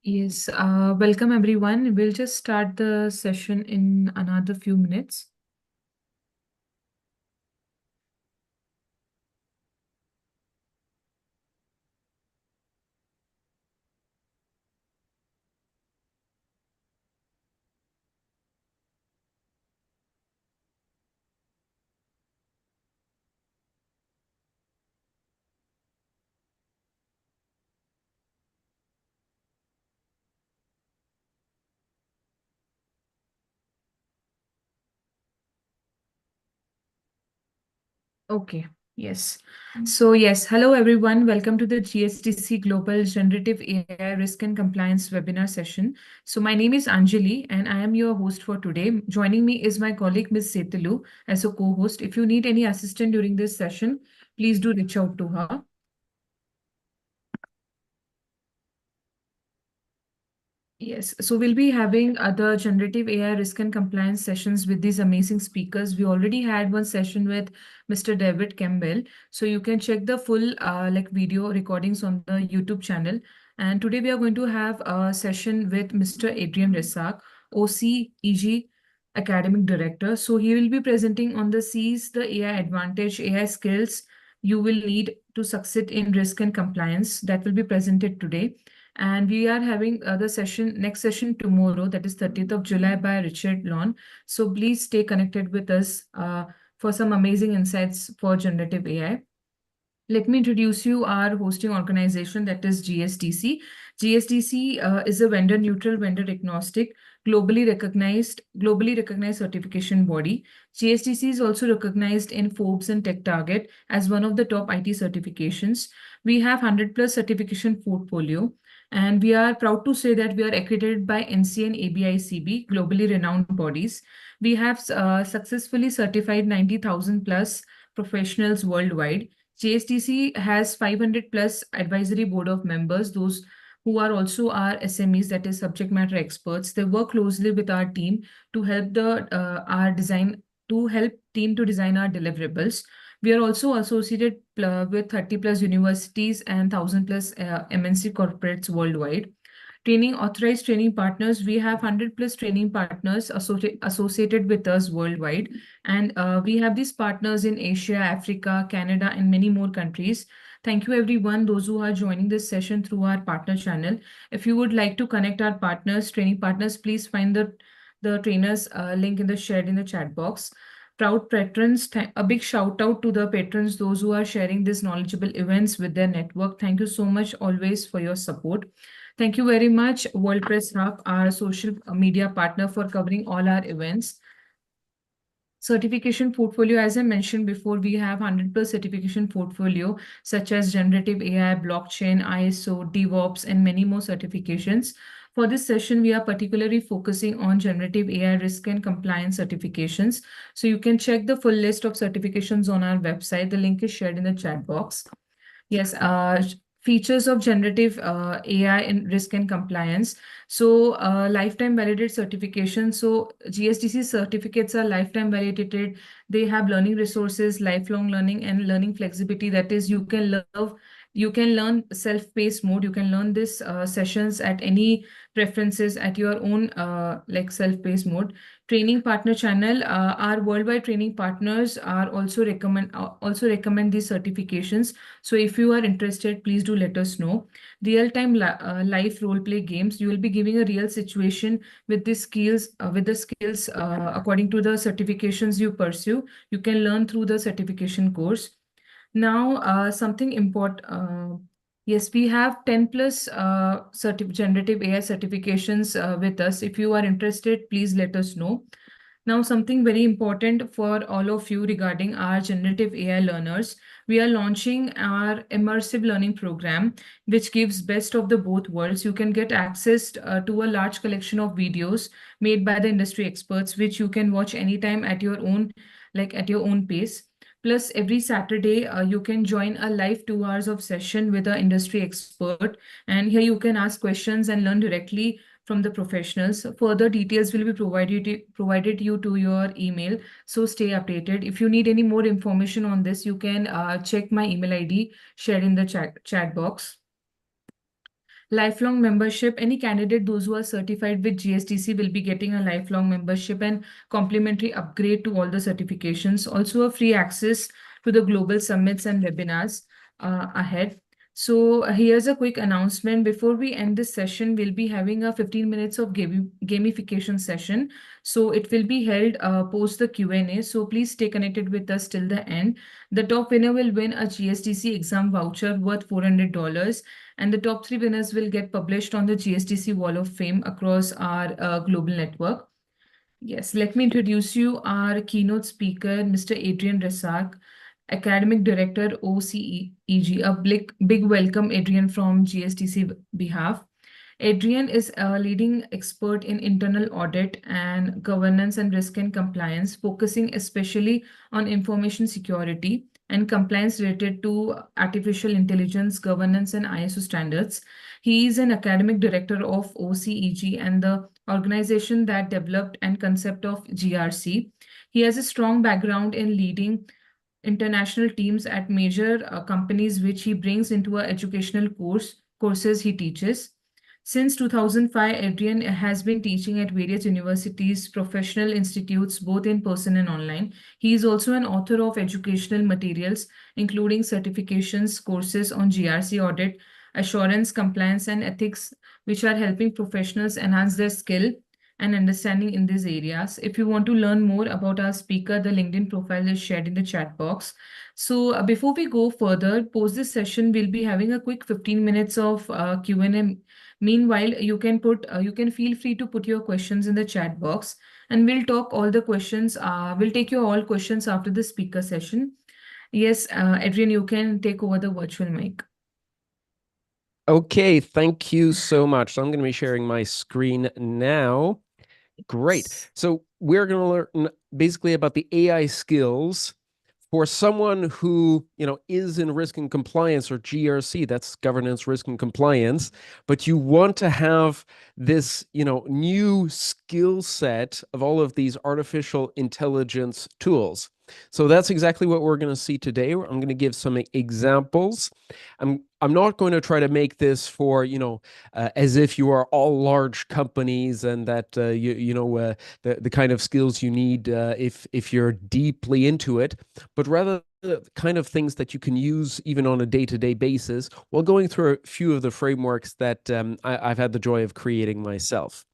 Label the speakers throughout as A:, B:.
A: Yes, welcome everyone. We'll just start the session in another few minutes. Okay, yes. So, yes, hello everyone. Welcome to the GSDC Global Generative AI Risk and Compliance webinar session. So, my name is Anjali and I am your host for today. Joining me is my colleague Ms. Setalu as a co-host. If you need any assistance during this session, please do reach out to her. Yes, so we'll be having other generative AI risk and compliance sessions with these amazing speakers. We already had one session with Mr. David Campbell. So you can check the full video recordings on the YouTube channel. And today we are going to have a session with Mr. Adrian Resak, OCEG Academic Director. So he will be presenting on the Seize the AI Advantage, AI skills you will need to succeed in risk and compliance that will be presented today. And we are having the next session tomorrow, that is 30th of July by Richard Lawn. So please stay connected with us for some amazing insights for generative AI. Let me introduce you our hosting organization, that is GSDC. GSDC is a vendor neutral, vendor agnostic, globally recognized certification body. GSDC is also recognized in Forbes and Tech Target as one of the top IT certifications. We have 100 plus certification portfolio, and we are proud to say that we are accredited by NC and ABICB, globally renowned bodies. We have successfully certified 90,000 plus professionals worldwide. GSTC has 500 plus advisory board of members, those who are also our SMEs, that is subject matter experts. They work closely with our team to help help team to design our deliverables. We are also associated with 30 plus universities and 1,000 plus MNC corporates worldwide. Authorized training partners, we have 100 plus training partners associated with us worldwide. And we have these partners in Asia, Africa, Canada, and many more countries. Thank you, everyone, those who are joining this session through our partner channel. If you would like to connect our partners, training partners, please find the trainers link in the shared in the chat box. Proud patrons, a big shout out to the patrons, those who are sharing these knowledgeable events with their network. Thank you so much always for your support. Thank you very much, World Press Hub, our social media partner, for covering all our events. Certification portfolio, as I mentioned before, we have 100 plus certification portfolio, such as generative AI, blockchain, ISO, DevOps, and many more certifications. For this session, we are particularly focusing on generative AI risk and compliance certifications. So you can check the full list of certifications on our website. The link is shared in the chat box. Yes, features of generative AI in risk and compliance. So lifetime validated certification. So GSDC certificates are lifetime validated. They have learning resources, lifelong learning, and learning flexibility. That is, you can learn self-paced mode. You can learn this sessions at any preferences at your own self-paced mode. Training partner channel. Our worldwide training partners are also recommend these certifications. So if you are interested, please do let us know. Real-time live role-play games. You will be giving a real situation with the skills according to the certifications you pursue. You can learn through the certification course. Now, something important. Yes, we have 10 plus generative AI certifications with us. If you are interested, please let us know. Now, something very important for all of you regarding our generative AI learners, we are launching our immersive learning program, which gives best of the both worlds. You can get access to a large collection of videos made by the industry experts, which you can watch anytime at your own, like at your own pace. Plus, every Saturday, you can join a live 2 hours of session with an industry expert, and here you can ask questions and learn directly from the professionals. Further details will be provided you to your email. So stay updated. If you need any more information on this, you can check my email ID shared in the chat box. Lifelong membership, any candidate, those who are certified with GSDC will be getting a lifelong membership and complimentary upgrade to all the certifications. Also a free access to the global summits and webinars ahead. So here's a quick announcement. Before we end this session, we'll be having a 15 minutes of gamification session. So it will be held post the Q&A. So please stay connected with us till the end. The top winner will win a GSDC exam voucher worth $400, and the top 3 winners will get published on the GSDC Wall of Fame across our global network. Yes, let me introduce you our keynote speaker, Mr. Adrian Resak, Academic Director, OCEG. A big welcome, Adrian, from GSDC behalf. Adrian is a leading expert in internal audit and governance and risk and compliance, focusing especially on information security and compliance related to artificial intelligence, governance, and ISO standards. He is an academic director of OCEG and the organization that developed and concept of GRC. He has a strong background in leading international teams at major companies, which he brings into our educational courses he teaches. Since 2005, Adrian has been teaching at various universities, professional institutes, both in person and online. He is also an author of educational materials, including certifications, courses on GRC audit, assurance, compliance, and ethics, which are helping professionals enhance their skill and understanding in these areas. If you want to learn more about our speaker, the LinkedIn profile is shared in the chat box. So before we go further, post this session, we'll be having a quick 15 minutes of Q&A. Meanwhile, you can feel free to put your questions in the chat box, and we'll talk all the questions. We'll take your all questions after the speaker session. Yes, Adrian, you can take over the virtual mic.
B: Okay, thank you so much. So I'm going to be sharing my screen now. Great. So we're going to learn basically about the AI skills for someone who, is in risk and compliance, or GRC, that's governance, risk and compliance, but you want to have this, new skill set of all of these artificial intelligence tools. So that's exactly what we're going to see today. I'm going to give some examples. I'm not going to try to make this for, as if you are all large companies and that, the kind of skills you need if you're deeply into it, but rather the kind of things that you can use even on a day-to-day basis while going through a few of the frameworks that I've had the joy of creating myself.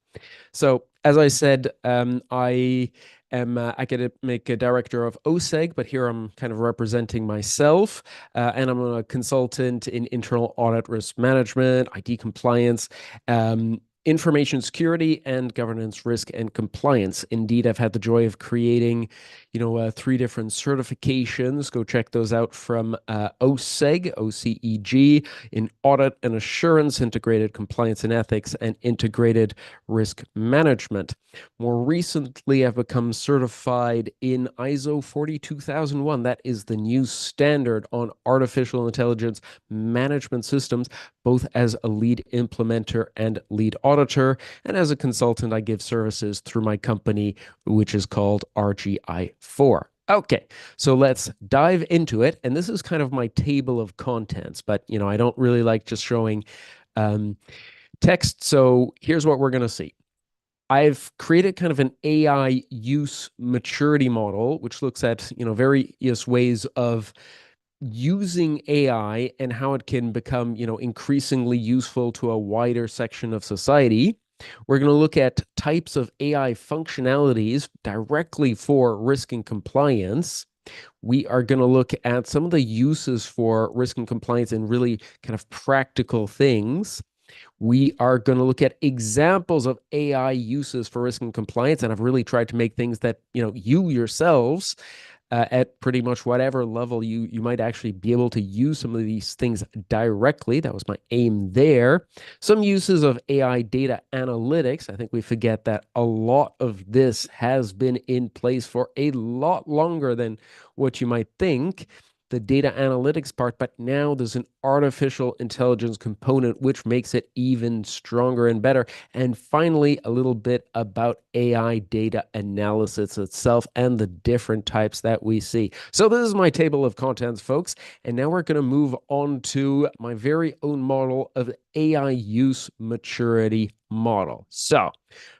B: So, as I said, I am academic director of OSEG, but here I'm kind of representing myself, and I'm a consultant in internal audit, risk management, IT compliance, information security, and governance, risk, and compliance. Indeed, I've had the joy of creating, 3 different certifications. Go check those out from OSEG, OCEG, in audit and assurance, integrated compliance and ethics, and integrated risk management. More recently, I've become certified in ISO 42001. That is the new standard on artificial intelligence management systems, both as a lead implementer and lead auditor. And as a consultant, I give services through my company, which is called RGI4. Okay, so let's dive into it. And this is kind of my table of contents, but I don't really like just showing text. So here's what we're going to see. I've created kind of an AI use maturity model, which looks at, various ways of using AI and how it can become, increasingly useful to a wider section of society. We're going to look at types of AI functionalities directly for risk and compliance. We are going to look at some of the uses for risk and compliance in really kind of practical things. We are going to look at examples of AI uses for risk and compliance, and I've really tried to make things that you yourselves at pretty much whatever level you might actually be able to use some of these things directly. That was my aim there. Some uses of AI data analytics. I think we forget that a lot of this has been in place for a lot longer than what you might think, the data analytics part, but now there's an artificial intelligence component, which makes it even stronger and better. And finally, a little bit about AI data analysis itself and the different types that we see. So this is my table of contents, folks. And now we're going to move on to my very own model of AI use maturity model. So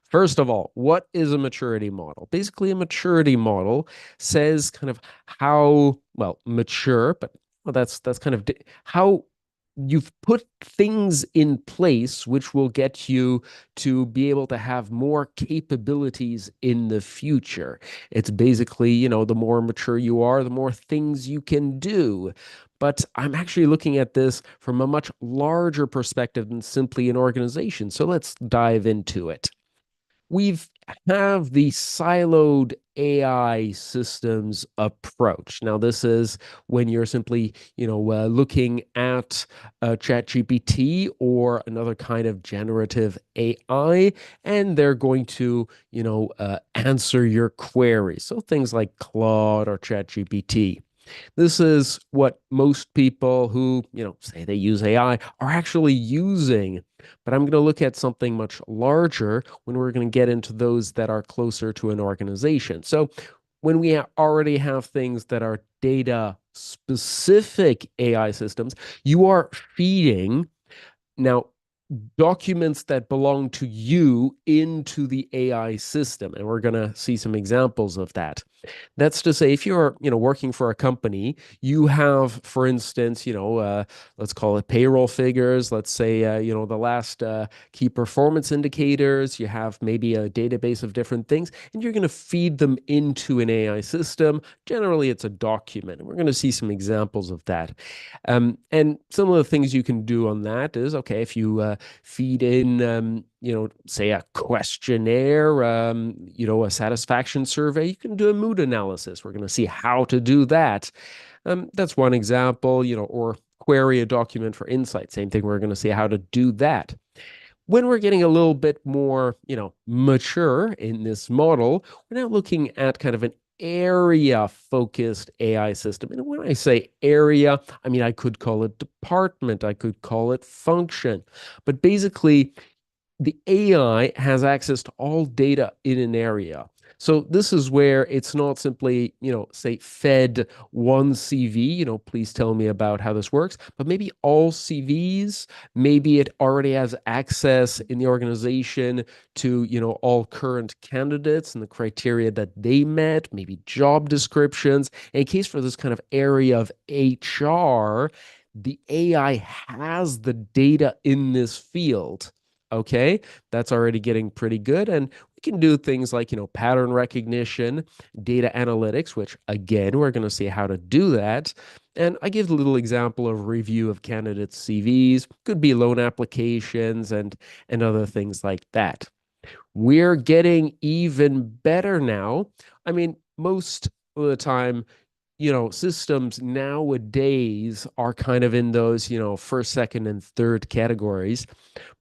B: first of all, what is a maturity model? Basically, a maturity model says kind of how, well, mature, but well, that's kind of how you've put things in place which will get you to be able to have more capabilities in the future. It's basically, the more mature you are, the more things you can do. But I'm actually looking at this from a much larger perspective than simply an organization. So let's dive into it. We've have the siloed AI systems approach. Now, this is when you're simply, looking at ChatGPT or another kind of generative AI, and they're going to, answer your queries. So things like Claude or ChatGPT. This is what most people who, say they use AI are actually using. But I'm going to look at something much larger when we're going to get into those that are closer to an organization. So when we already have things that are data specific AI systems, you are feeding now documents that belong to you into the AI system. And we're going to see some examples of that. That's to say, if you're, working for a company, you have, for instance, let's call it payroll figures. Let's say, the last key performance indicators. You have maybe a database of different things, and you're going to feed them into an AI system. Generally, it's a document, and we're going to see some examples of that. And some of the things you can do on that is, okay, if you feed in, say a questionnaire, a satisfaction survey, you can do a mood analysis. We're going to see how to do that. That's one example, or query a document for insight. Same thing, we're going to see how to do that. When we're getting a little bit more, mature in this model, we're now looking at kind of an area focused AI system. And when I say area, I mean, I could call it department, I could call it function, but basically, the AI has access to all data in an area. So this is where it's not simply, say fed one CV, please tell me about how this works, but maybe all CVs, maybe it already has access in the organization to, all current candidates and the criteria that they met, maybe job descriptions. In case for this kind of area of HR, the AI has the data in this field. Okay, that's already getting pretty good. And we can do things like, pattern recognition, data analytics, which again, we're going to see how to do that. And I give a little example of review of candidates' CVs, could be loan applications and other things like that. We're getting even better now. I mean, most of the time, systems nowadays are kind of in those, first, second, and third categories.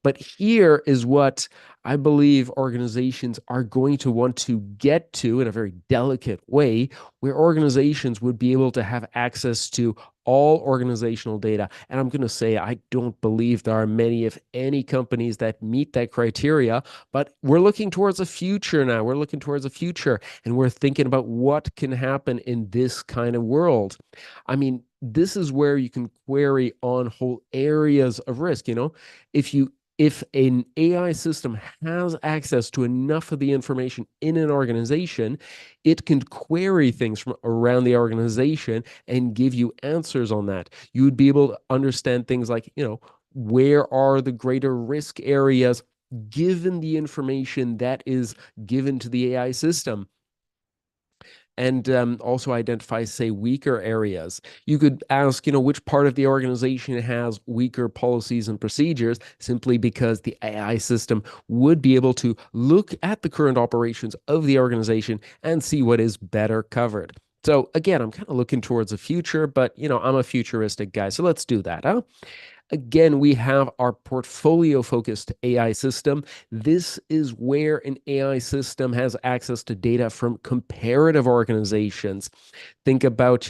B: But here is what I believe organizations are going to want to get to in a very delicate way, where organizations would be able to have access to all organizational data. And I'm going to say, I don't believe there are many, if any, companies that meet that criteria, but we're looking towards a future now. We're looking towards a future, and we're thinking about what can happen in this kind of world. I mean, this is where you can query on whole areas of risk. If an AI system has access to enough of the information in an organization, it can query things from around the organization and give you answers on that. You would be able to understand things like, where are the greater risk areas given the information that is given to the AI system. and also identify, say, weaker areas. You could ask, which part of the organization has weaker policies and procedures, simply because the AI system would be able to look at the current operations of the organization and see what is better covered. So again, I'm kind of looking towards the future, but I'm a futuristic guy, so let's do that, huh? Again, we have our portfolio focused AI system. This is where an AI system has access to data from comparative organizations. Think about,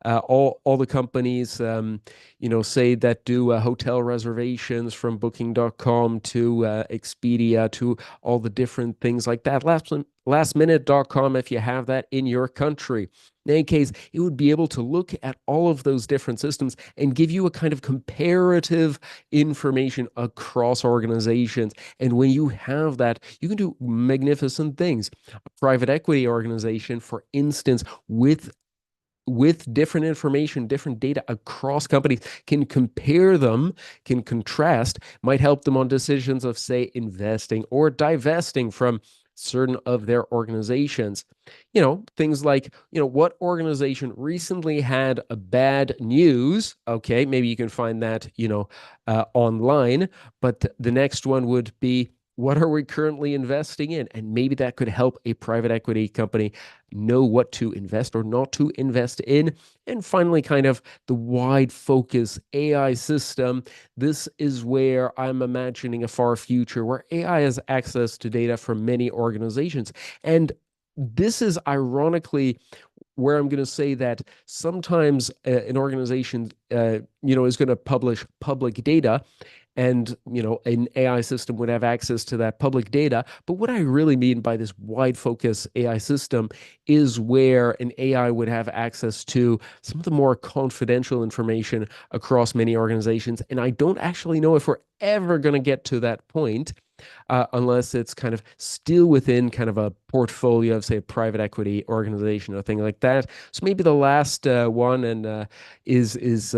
B: all the companies, say that do hotel reservations, from Booking.com to Expedia to all the different things like that. Lastminute.com, if you have that in your country. In any case, it would be able to look at all of those different systems and give you a kind of comparative information across organizations. And when you have that, you can do magnificent things. A private equity organization, for instance, with different information, different data across companies, can compare them, can contrast, might help them on decisions of, say, investing or divesting from certain of their organizations. Things like, what organization recently had a bad news. Okay, maybe you can find that, online, but the next one would be, what are we currently investing in? And maybe that could help a private equity company know what to invest or not to invest in. And finally, kind of the wide focus AI system. This is where I'm imagining a far future where AI has access to data from many organizations. And this is ironically where I'm going to say that sometimes an organization, is going to publish public data, and an AI system would have access to that public data. But what I really mean by this wide focus AI system is where an AI would have access to some of the more confidential information across many organizations. And I don't actually know if we're ever going to get to that point, unless it's kind of still within kind of a portfolio of, say, a private equity organization or a thing like that. So maybe the last one, and is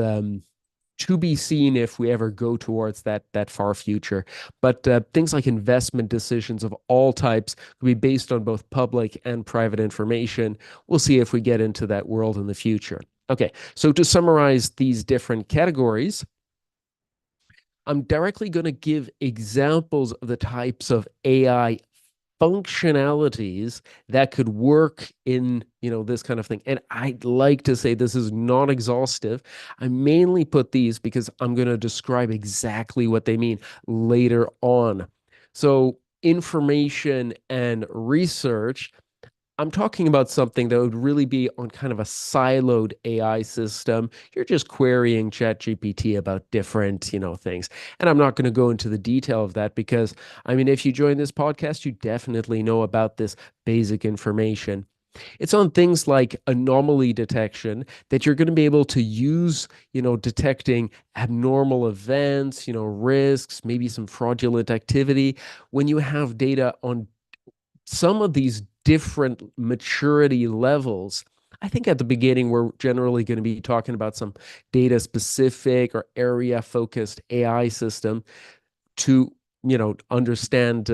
B: to be seen if we ever go towards that far future. But things like investment decisions of all types could be based on both public and private information. We'll see if we get into that world in the future. Okay, so to summarize these different categories, I'm directly going to give examples of the types of AI functionalities that could work in this kind of thing. And I'd like to say this is not exhaustive. I mainly put these because I'm going to describe exactly what they mean later on. So information and research, I'm talking about something that would really be on kind of a siloed AI system. You're just querying ChatGPT about different, things. And I'm not going to go into the detail of that because, I mean, if you join this podcast, you definitely know about this basic information. It's on things like anomaly detection that you're going to be able to use, detecting abnormal events, risks, maybe some fraudulent activity when you have data on some of these different maturity levels. I think at the beginning, we're generally going to be talking about some data specific or area focused AI system to understand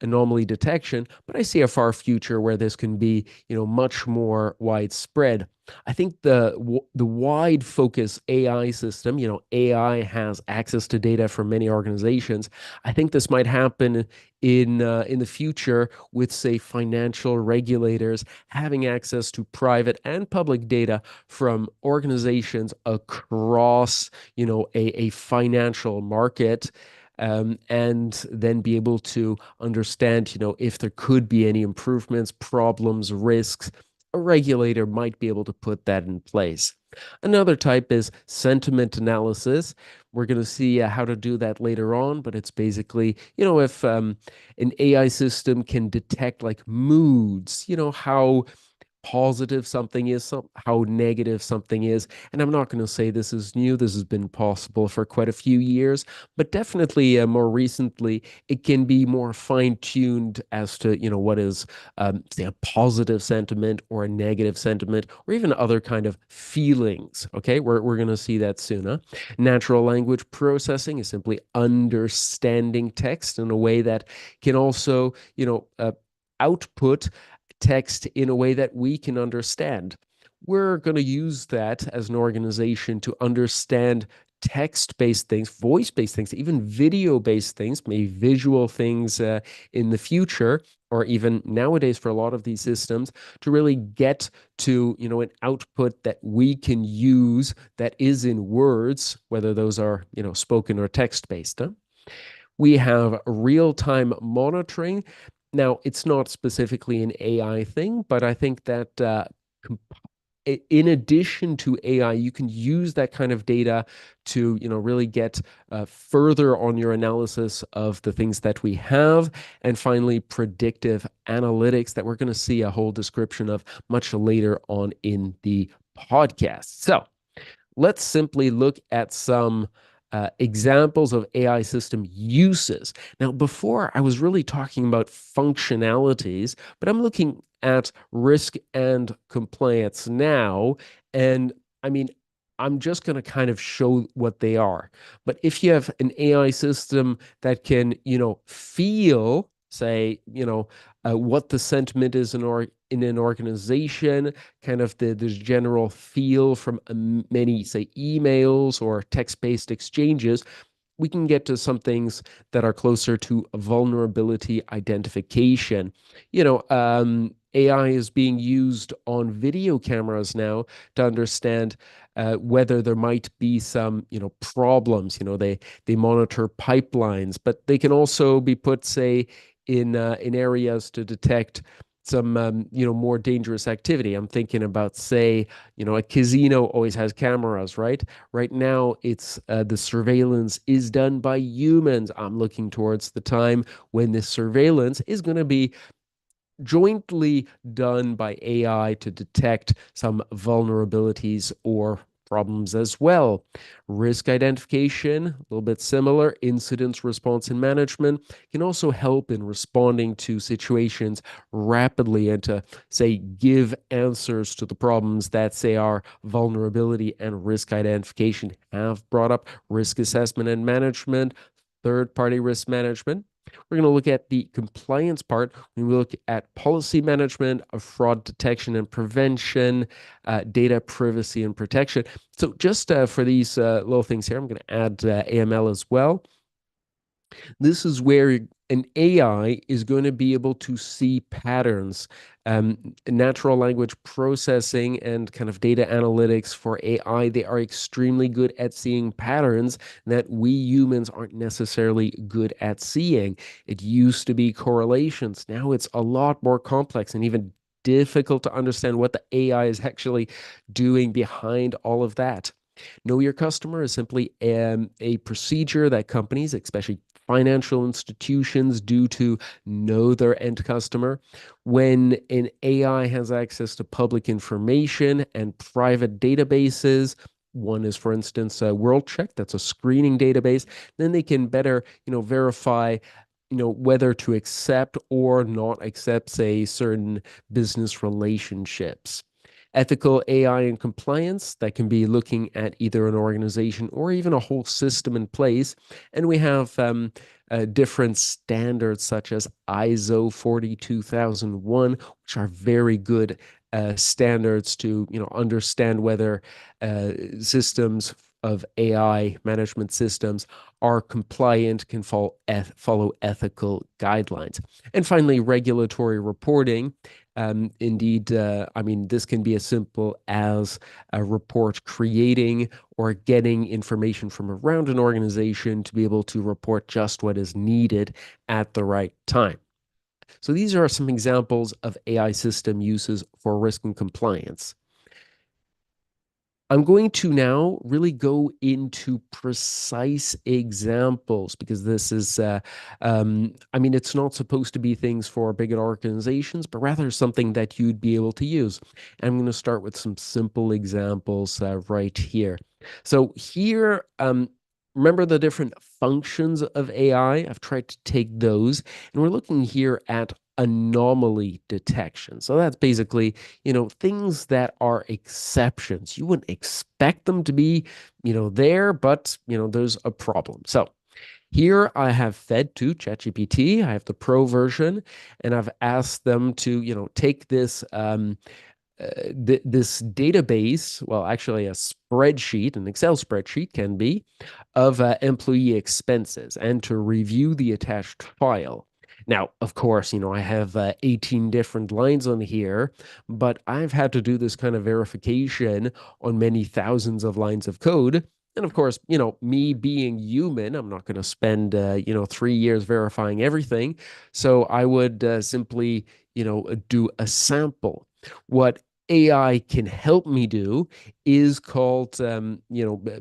B: anomaly detection, but I see a far future where this can be much more widespread. I think the wide focus AI system, AI has access to data from many organizations. I think this might happen in the future with, say, financial regulators having access to private and public data from organizations across a financial market, and then be able to understand, if there could be any improvements, problems, risks. A regulator might be able to put that in place. Another type is sentiment analysis. We're going to see how to do that later on, but it's basically, if an AI system can detect like moods, how positive something is, how negative something is. And I'm not going to say this is new. This has been possible for quite a few years, but definitely more recently, it can be more fine-tuned as to, what is, say, a positive sentiment or a negative sentiment, or even other kind of feelings. Okay, we're going to see that soon. Huh? Natural language processing is simply understanding text in a way that can also, output text in a way that we can understand. We're going to use that as an organization to understand text-based things, voice-based things, even video-based things, maybe visual things in the future, or even nowadays for a lot of these systems, to really get to, an output that we can use that is in words, whether those are, spoken or text-based. We have real-time monitoring. Now, it's not specifically an AI thing, but I think that in addition to AI, you can use that kind of data to, really get further on your analysis of the things that we have. And finally, predictive analytics that we're going to see a whole description of much later on in the podcast. So let's simply look at some examples of AI system uses. Now, before I was really talking about functionalities, but I'm looking at risk and compliance now. And I mean, I'm just going to kind of show what they are. But if you have an AI system that can, feel, say, what the sentiment is in an organization, kind of the general feel from many, say, emails or text-based exchanges, we can get to some things that are closer to vulnerability identification. AI is being used on video cameras now to understand whether there might be some, problems. They monitor pipelines, but they can also be put, say, in areas to detect some more dangerous activity. I'm thinking about, say, a casino always has cameras, right? Right now, it's the surveillance is done by humans. I'm looking towards the time when this surveillance is going to be jointly done by AI to detect some vulnerabilities or problems as well. Risk identification, a little bit similar. Incident response and management can also help in responding to situations rapidly and to, say, give answers to the problems that, say, our vulnerability and risk identification have brought up. Risk assessment and management, third-party risk management. We're going to look at the compliance part. We look at policy management, of fraud detection and prevention, data privacy and protection. So just for these little things here, I'm going to add AML as well. This is where an AI is going to be able to see patterns. Natural language processing and kind of data analytics for AI, they are extremely good at seeing patterns that we humans aren't necessarily good at seeing. It used to be correlations. Now it's a lot more complex and even difficult to understand what the AI is actually doing behind all of that. Know your customer is simply a procedure that companies, especially financial institutions, do to know their end customer. When an AI has access to public information and private databases, one is, for instance, WorldCheck, that's a screening database, then they can better, verify whether to accept or not accept, say, certain business relationships. Ethical AI and compliance, that can be looking at either an organization or even a whole system in place. And we have different standards such as ISO 42001, which are very good standards to understand whether systems of AI management systems are compliant, can follow ethical guidelines. And finally, regulatory reporting. Indeed, I mean, this can be as simple as a report creating or getting information from around an organization to be able to report just what is needed at the right time. So these are some examples of AI system uses for risk and compliance. I'm going to now really go into precise examples because this is, I mean, it's not supposed to be things for bigger organizations, but rather something that you'd be able to use. And I'm going to start with some simple examples right here. So here, remember the different functions of AI? I've tried to take those, and we're looking here at anomaly detection. So that's basically, things that are exceptions. You wouldn't expect them to be, there, but, there's a problem. So Here I have fed to ChatGPT. I have the pro version, and I've asked them to, take this this database, well, actually a spreadsheet, an Excel spreadsheet can be, of employee expenses and to review the attached file. Now, of course, I have 18 different lines on here, but I've had to do this kind of verification on many thousands of lines of code. And of course, me being human, I'm not going to spend, 3 years verifying everything. So I would simply, do a sample. What AI can help me do is called,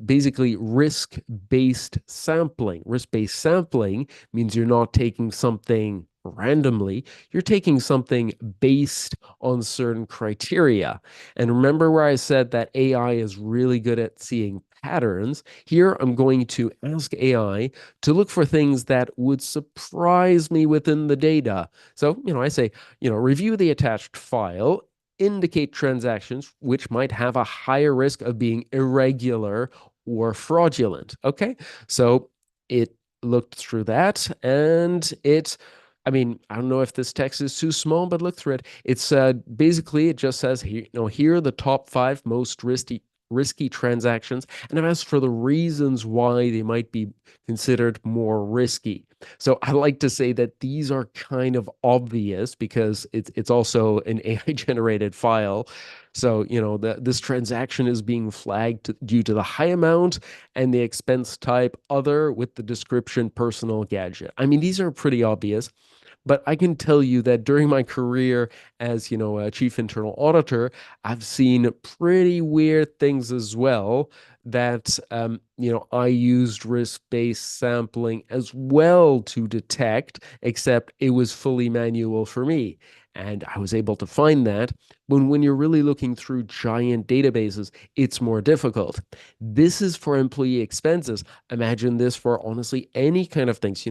B: basically risk-based sampling. Risk-based sampling means you're not taking something randomly, you're taking something based on certain criteria. And remember where I said that AI is really good at seeing patterns? Here, I'm going to ask AI to look for things that would surprise me within the data. So, I say, review the attached file, indicate transactions which might have a higher risk of being irregular or fraudulent. Okay. So it looked through that and I mean, I don't know if this text is too small, but look through it. It's basically it just says here, here are the top five most risky transactions, and I've asked for the reasons why they might be considered more risky. So I like to say that these are kind of obvious because it's also an AI generated file. So, this transaction is being flagged due to the high amount and the expense type other with the description personal gadget. I mean, these are pretty obvious. But I can tell you that during my career as, a chief internal auditor, I've seen pretty weird things as well that, I used risk-based sampling as well to detect, except it was fully manual for me. And I was able to find that. But when you're really looking through giant databases, it's more difficult. This is for employee expenses. Imagine this for honestly any kind of things.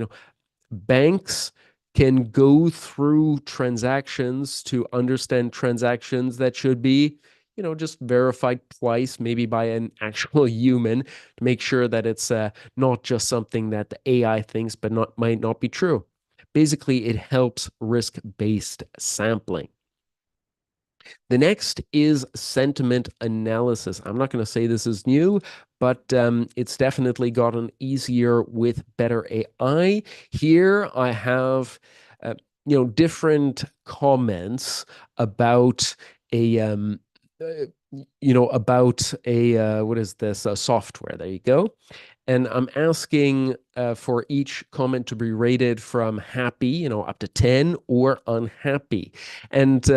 B: Banks can go through transactions to understand transactions that should be, just verified twice, maybe by an actual human, to make sure that it's not just something that the AI thinks, but might not be true. Basically, it helps risk-based sampling. The next is sentiment analysis. I'm not going to say this is new, but it's definitely gotten easier with better AI. Here I have, different comments about a, about a, what is this, a software. There you go. And I'm asking for each comment to be rated from happy, up to 10 or unhappy. And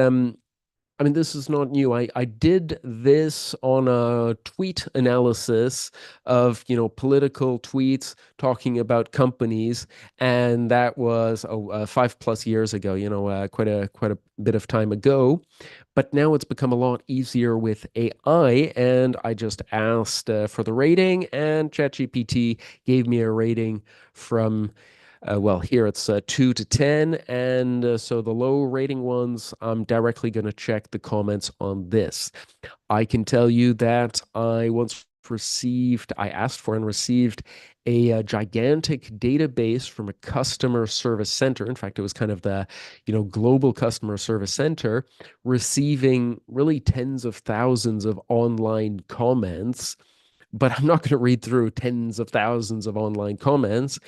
B: I mean, this is not new. I did this on a tweet analysis of, political tweets talking about companies, and that was 5+ years ago. Quite a bit of time ago. But now it's become a lot easier with AI, and I just asked for the rating, and ChatGPT gave me a rating from well, here it's 2 to 10. And so the low rating ones, I'm directly going to check the comments on this. I can tell you that I asked for and received a gigantic database from a customer service center. In fact, it was kind of the, global customer service center, receiving really tens of thousands of online comments, but I'm not going to read through tens of thousands of online comments.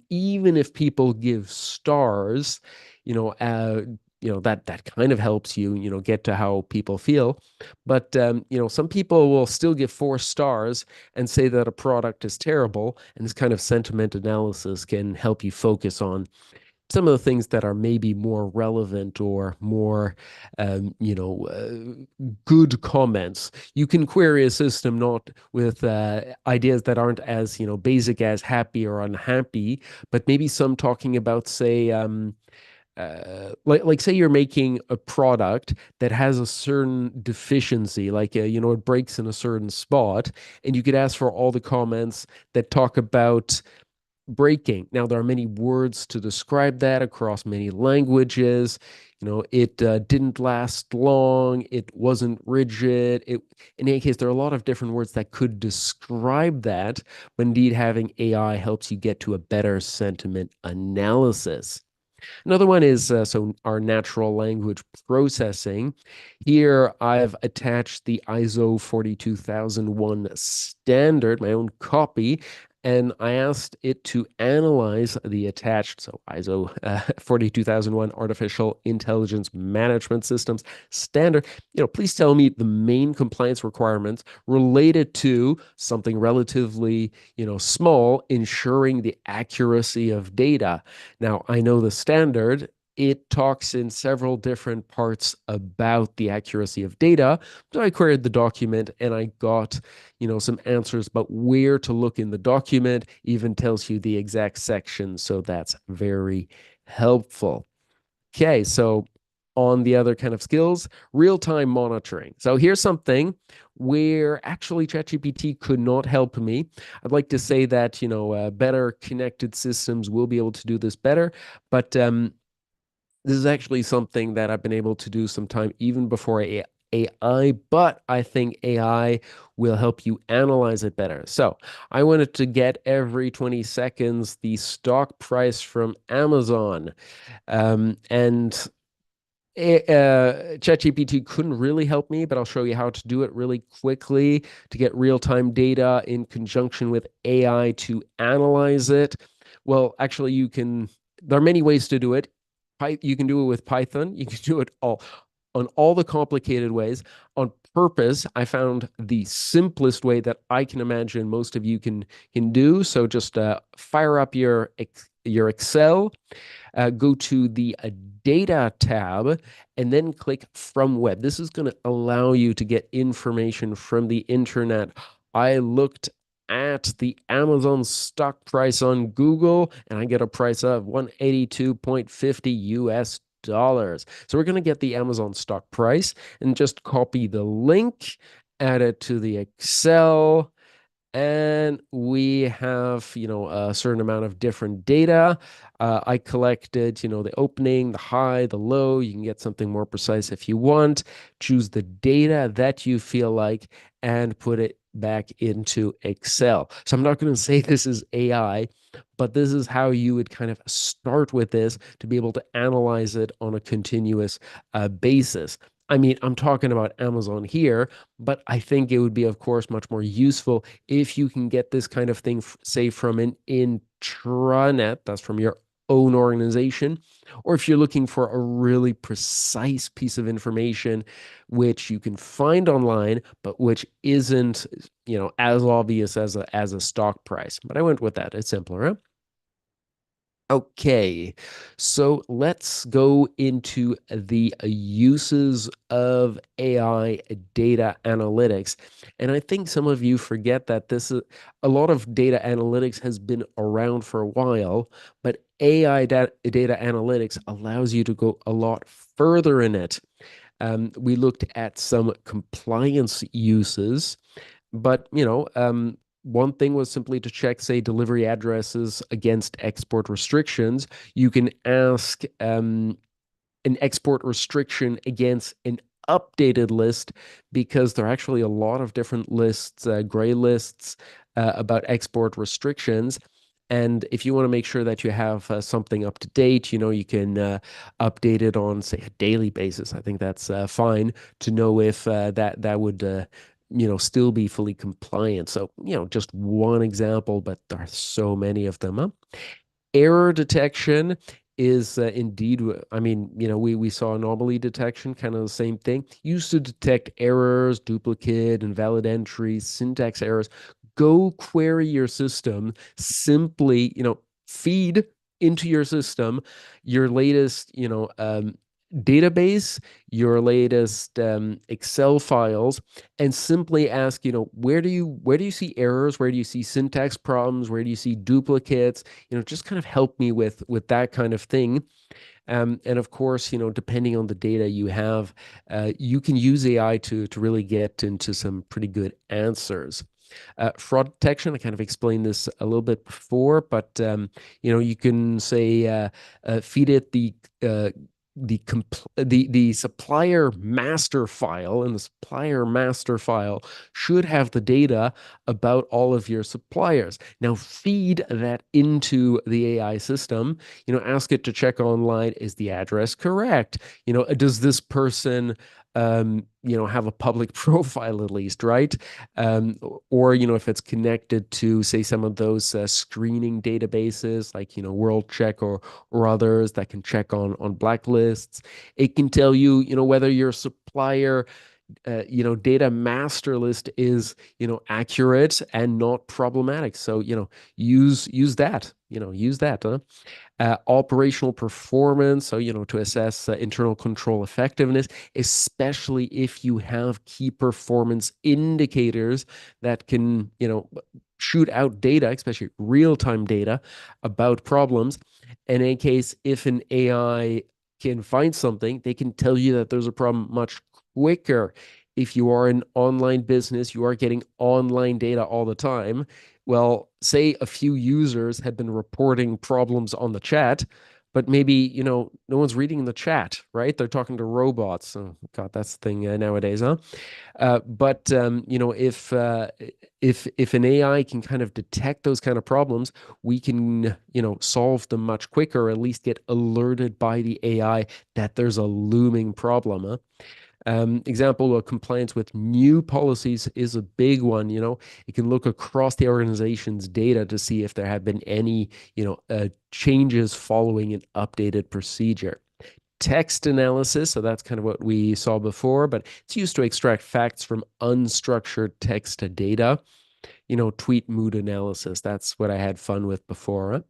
B: Even if people give stars, that kind of helps you, get to how people feel. But some people will still give 4 stars and say that a product is terrible. And this kind of sentiment analysis can help you focus on some of the things that are maybe more relevant or more, good comments. You can query a system not with ideas that aren't as, basic as happy or unhappy, but maybe some talking about, say, like say you're making a product that has a certain deficiency, like it breaks in a certain spot, and you could ask for all the comments that talk about breaking. Now, there are many words to describe that across many languages. It didn't last long. It wasn't rigid. In any case, there are a lot of different words that could describe that, but indeed, having AI helps you get to a better sentiment analysis. Another one is our natural language processing. Here, I've attached the ISO 42001 standard, my own copy, and I asked it to analyze the attached, so ISO 42001 Artificial Intelligence Management Systems standard. Please tell me the main compliance requirements related to something relatively, small, ensuring the accuracy of data. Now, I know the standard, it talks in several different parts about the accuracy of data. So I queried the document and I got, some answers about where to look in the document, even tells you the exact section. So that's very helpful. Okay, so on the other kind of skills, real-time monitoring. So here's something where actually ChatGPT could not help me. I'd like to say that, better connected systems will be able to do this better, but this is actually something that I've been able to do sometime even before AI, but I think AI will help you analyze it better. So I wanted to get every 20 seconds the stock price from Amazon. And ChatGPT couldn't really help me, but I'll show you how to do it really quickly to get real-time data in conjunction with AI to analyze it. Well, actually, there are many ways to do it. You can do it with Python. You can do it on all the complicated ways. On purpose, I found the simplest way that I can imagine most of you can do. So just fire up your Excel, go to the data tab, and then click from web. This is going to allow you to get information from the internet. I looked at the Amazon stock price on Google, and I get a price of 182.50 US dollars. So we're going to get the Amazon stock price and just copy the link, add it to the Excel, and we have a certain amount of different data. I collected the opening, the high, the low. You can get something more precise if you want. Choose the data that you feel like and put it back into Excel. So I'm not going to say this is AI, but this is how you would kind of start with this to be able to analyze it on a continuous basis. I mean, I'm talking about Amazon here, but I think it would be, of course, much more useful if you can get this kind of thing, say, from an intranet, that's from your own organization, or if you're looking for a really precise piece of information, which you can find online, but which isn't, as obvious as a stock price. But I went with that. It's simpler, huh? Okay, so let's go into the uses of AI data analytics. And I think some of you forget that a lot of data analytics has been around for a while, but AI data analytics allows you to go a lot further in it. We looked at some compliance uses, but one thing was simply to check, say, delivery addresses against export restrictions. You can ask an export restriction against an updated list because there are actually a lot of different lists, gray lists about export restrictions. And if you want to make sure that you have something up to date, you can update it on, say, a daily basis. I think that's fine to know if that would still be fully compliant. So, just one example, but there are so many of them. Huh? Error detection is indeed, I mean, we saw anomaly detection, kind of the same thing. Used to detect errors, duplicate, invalid entries, syntax errors. Go query your system, simply, feed into your system your latest, database, your latest Excel files, and simply ask, where do you see errors? Where do you see syntax problems? Where do you see duplicates? Just kind of help me with that kind of thing. And of course, depending on the data you have, you can use AI to really get into some pretty good answers. Fraud detection, I kind of explained this a little bit before, but you can say feed it the supplier master file, and the supplier master file should have the data about all of your suppliers. Now feed that into the AI system, ask it to check online, is the address correct? Does this person have a public profile at least, right? Or if it's connected to, say, some of those screening databases like World Check or others that can check on blacklists. It can tell you, whether your supplier data master list is accurate and not problematic. So use that. Use that. Huh? Operational performance, so to assess internal control effectiveness, especially if you have key performance indicators that can shoot out data, especially real-time data about problems. In any case, if an AI can find something, they can tell you that there's a problem much quicker. If you are an online business, you are getting online data all the time. Well, say a few users had been reporting problems on the chat, but maybe, no one's reading the chat, right? They're talking to robots. Oh, God, that's the thing nowadays, huh? But if an AI can kind of detect those kind of problems, we can solve them much quicker, or at least get alerted by the AI that there's a looming problem. Huh? Example of compliance with new policies is a big one. It can look across the organization's data to see if there have been any changes following an updated procedure. Text analysis, so that's kind of what we saw before, but it's used to extract facts from unstructured text data. Tweet mood analysis, that's what I had fun with before. Huh?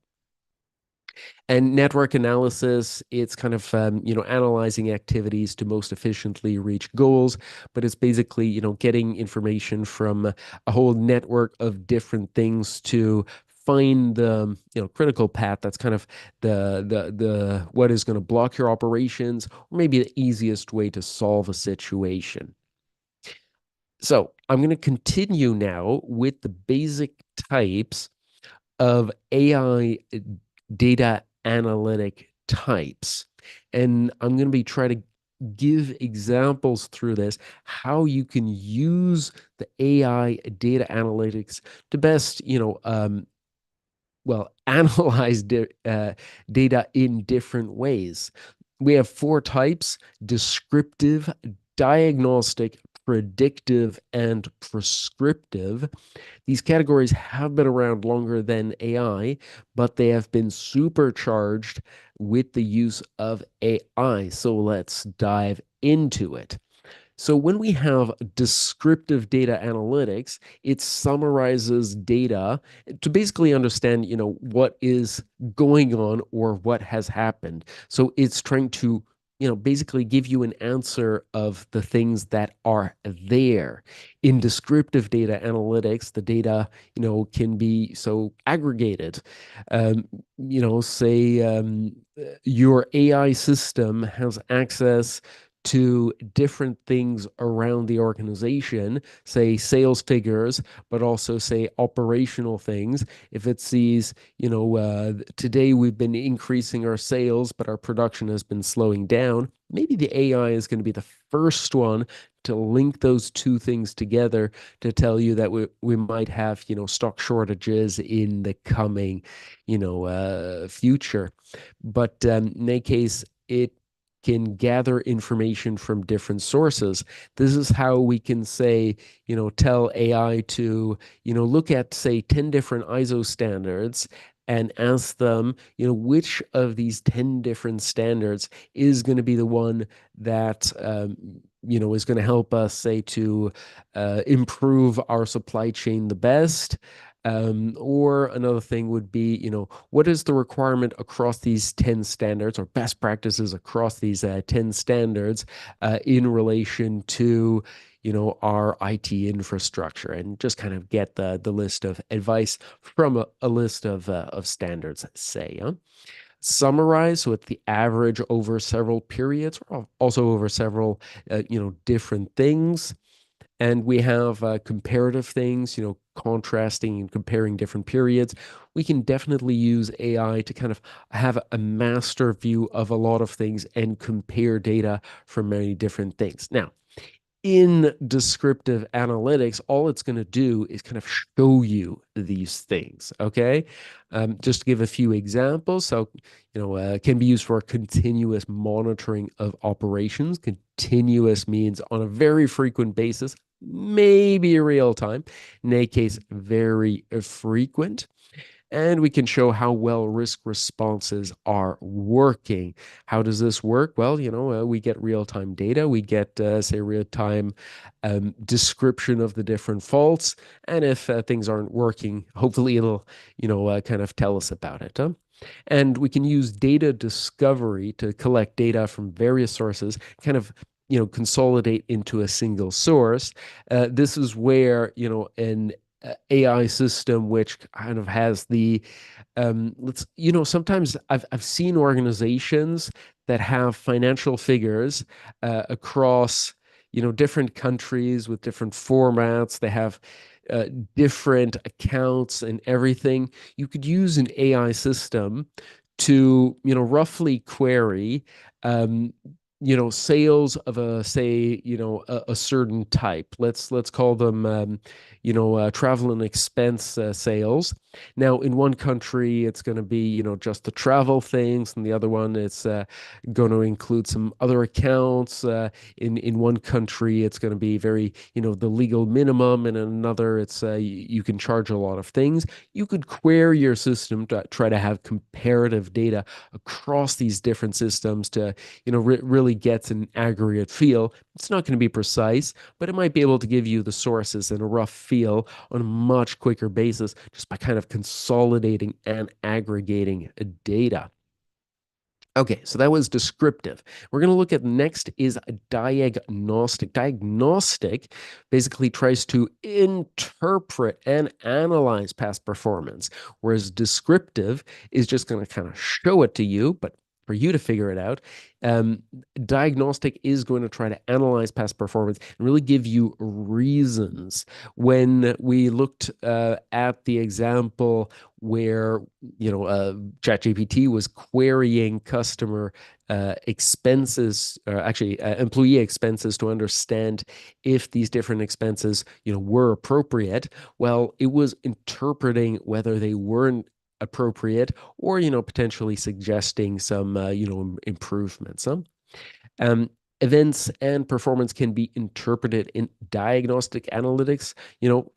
B: And network analysis, it's kind of analyzing activities to most efficiently reach goals, but it's basically getting information from a whole network of different things to find the critical path that's kind of the what is going to block your operations, or maybe the easiest way to solve a situation. So I'm going to continue now with the basic types of AI data analytic types. And I'm going to be trying to give examples through this, how you can use the AI data analytics to best, analyze data in different ways. We have four types: descriptive, diagnostic, predictive, and prescriptive. These categories have been around longer than AI, but they have been supercharged with the use of AI. So let's dive into it. So when we have descriptive data analytics, it summarizes data to basically understand, what is going on or what has happened. So it's trying to, basically give you an answer of the things that are there. In descriptive data analytics, the data, can be so aggregated. Say your AI system has access to different things around the organization, say sales figures, but also say operational things. If it sees, today we've been increasing our sales, but our production has been slowing down, maybe the AI is going to be the first one to link those two things together to tell you that we might have, stock shortages in the coming, future. But in any case, it can gather information from different sources. This is how we can say, tell AI to, look at, say, 10 different ISO standards and ask them, which of these 10 different standards is going to be the one that, is going to help us, say, to improve our supply chain the best. Or another thing would be, what is the requirement across these 10 standards, or best practices across these 10 standards in relation to, our IT infrastructure, and just kind of get the list of advice from a list of standards, say. Huh? Summarize with the average over several periods, or also over several, different things. And we have comparative things, contrasting and comparing different periods. We can definitely use AI to kind of have a master view of a lot of things and compare data from many different things. Now, in descriptive analytics, all it's going to do is kind of show you these things. Okay. Just to give a few examples. So, can be used for continuous monitoring of operations. Continuous means on a very frequent basis, maybe real time. In a case, very frequent, and we can show how well risk responses are working. How does this work? Well, we get real-time data. We get, say, real-time description of the different faults. And if things aren't working, hopefully it'll, kind of tell us about it. And we can use data discovery to collect data from various sources, kind of consolidate into a single source. This is where an AI system which kind of has the let's sometimes I've seen organizations that have financial figures across different countries with different formats. They have uh, different accounts and everything. You could use an AI system to roughly query um, sales of a, say, a certain type. Let's call them travel and expense sales. Now, in one country, it's going to be, just the travel things, and the other one, it's going to include some other accounts. In one country, it's going to be very, the legal minimum, and in another, it's you can charge a lot of things. You could query your system to try to have comparative data across these different systems to, really get an aggregate feel. It's not going to be precise, but it might be able to give you the sources and a rough feel on a much quicker basis just by kind of consolidating and aggregating data. Okay, so that was descriptive. We're going to look at next is diagnostic. Diagnostic basically tries to interpret and analyze past performance, whereas descriptive is just going to kind of show it to you, but for you to figure it out. Um, Diagnostic is going to try to analyze past performance and really give you reasons. When we looked at the example where ChatGPT was querying customer expenses, or actually employee expenses, to understand if these different expenses, were appropriate. Well, it was interpreting whether they weren't appropriate, or potentially suggesting some improvements. Um, Events and performance can be interpreted in diagnostic analytics,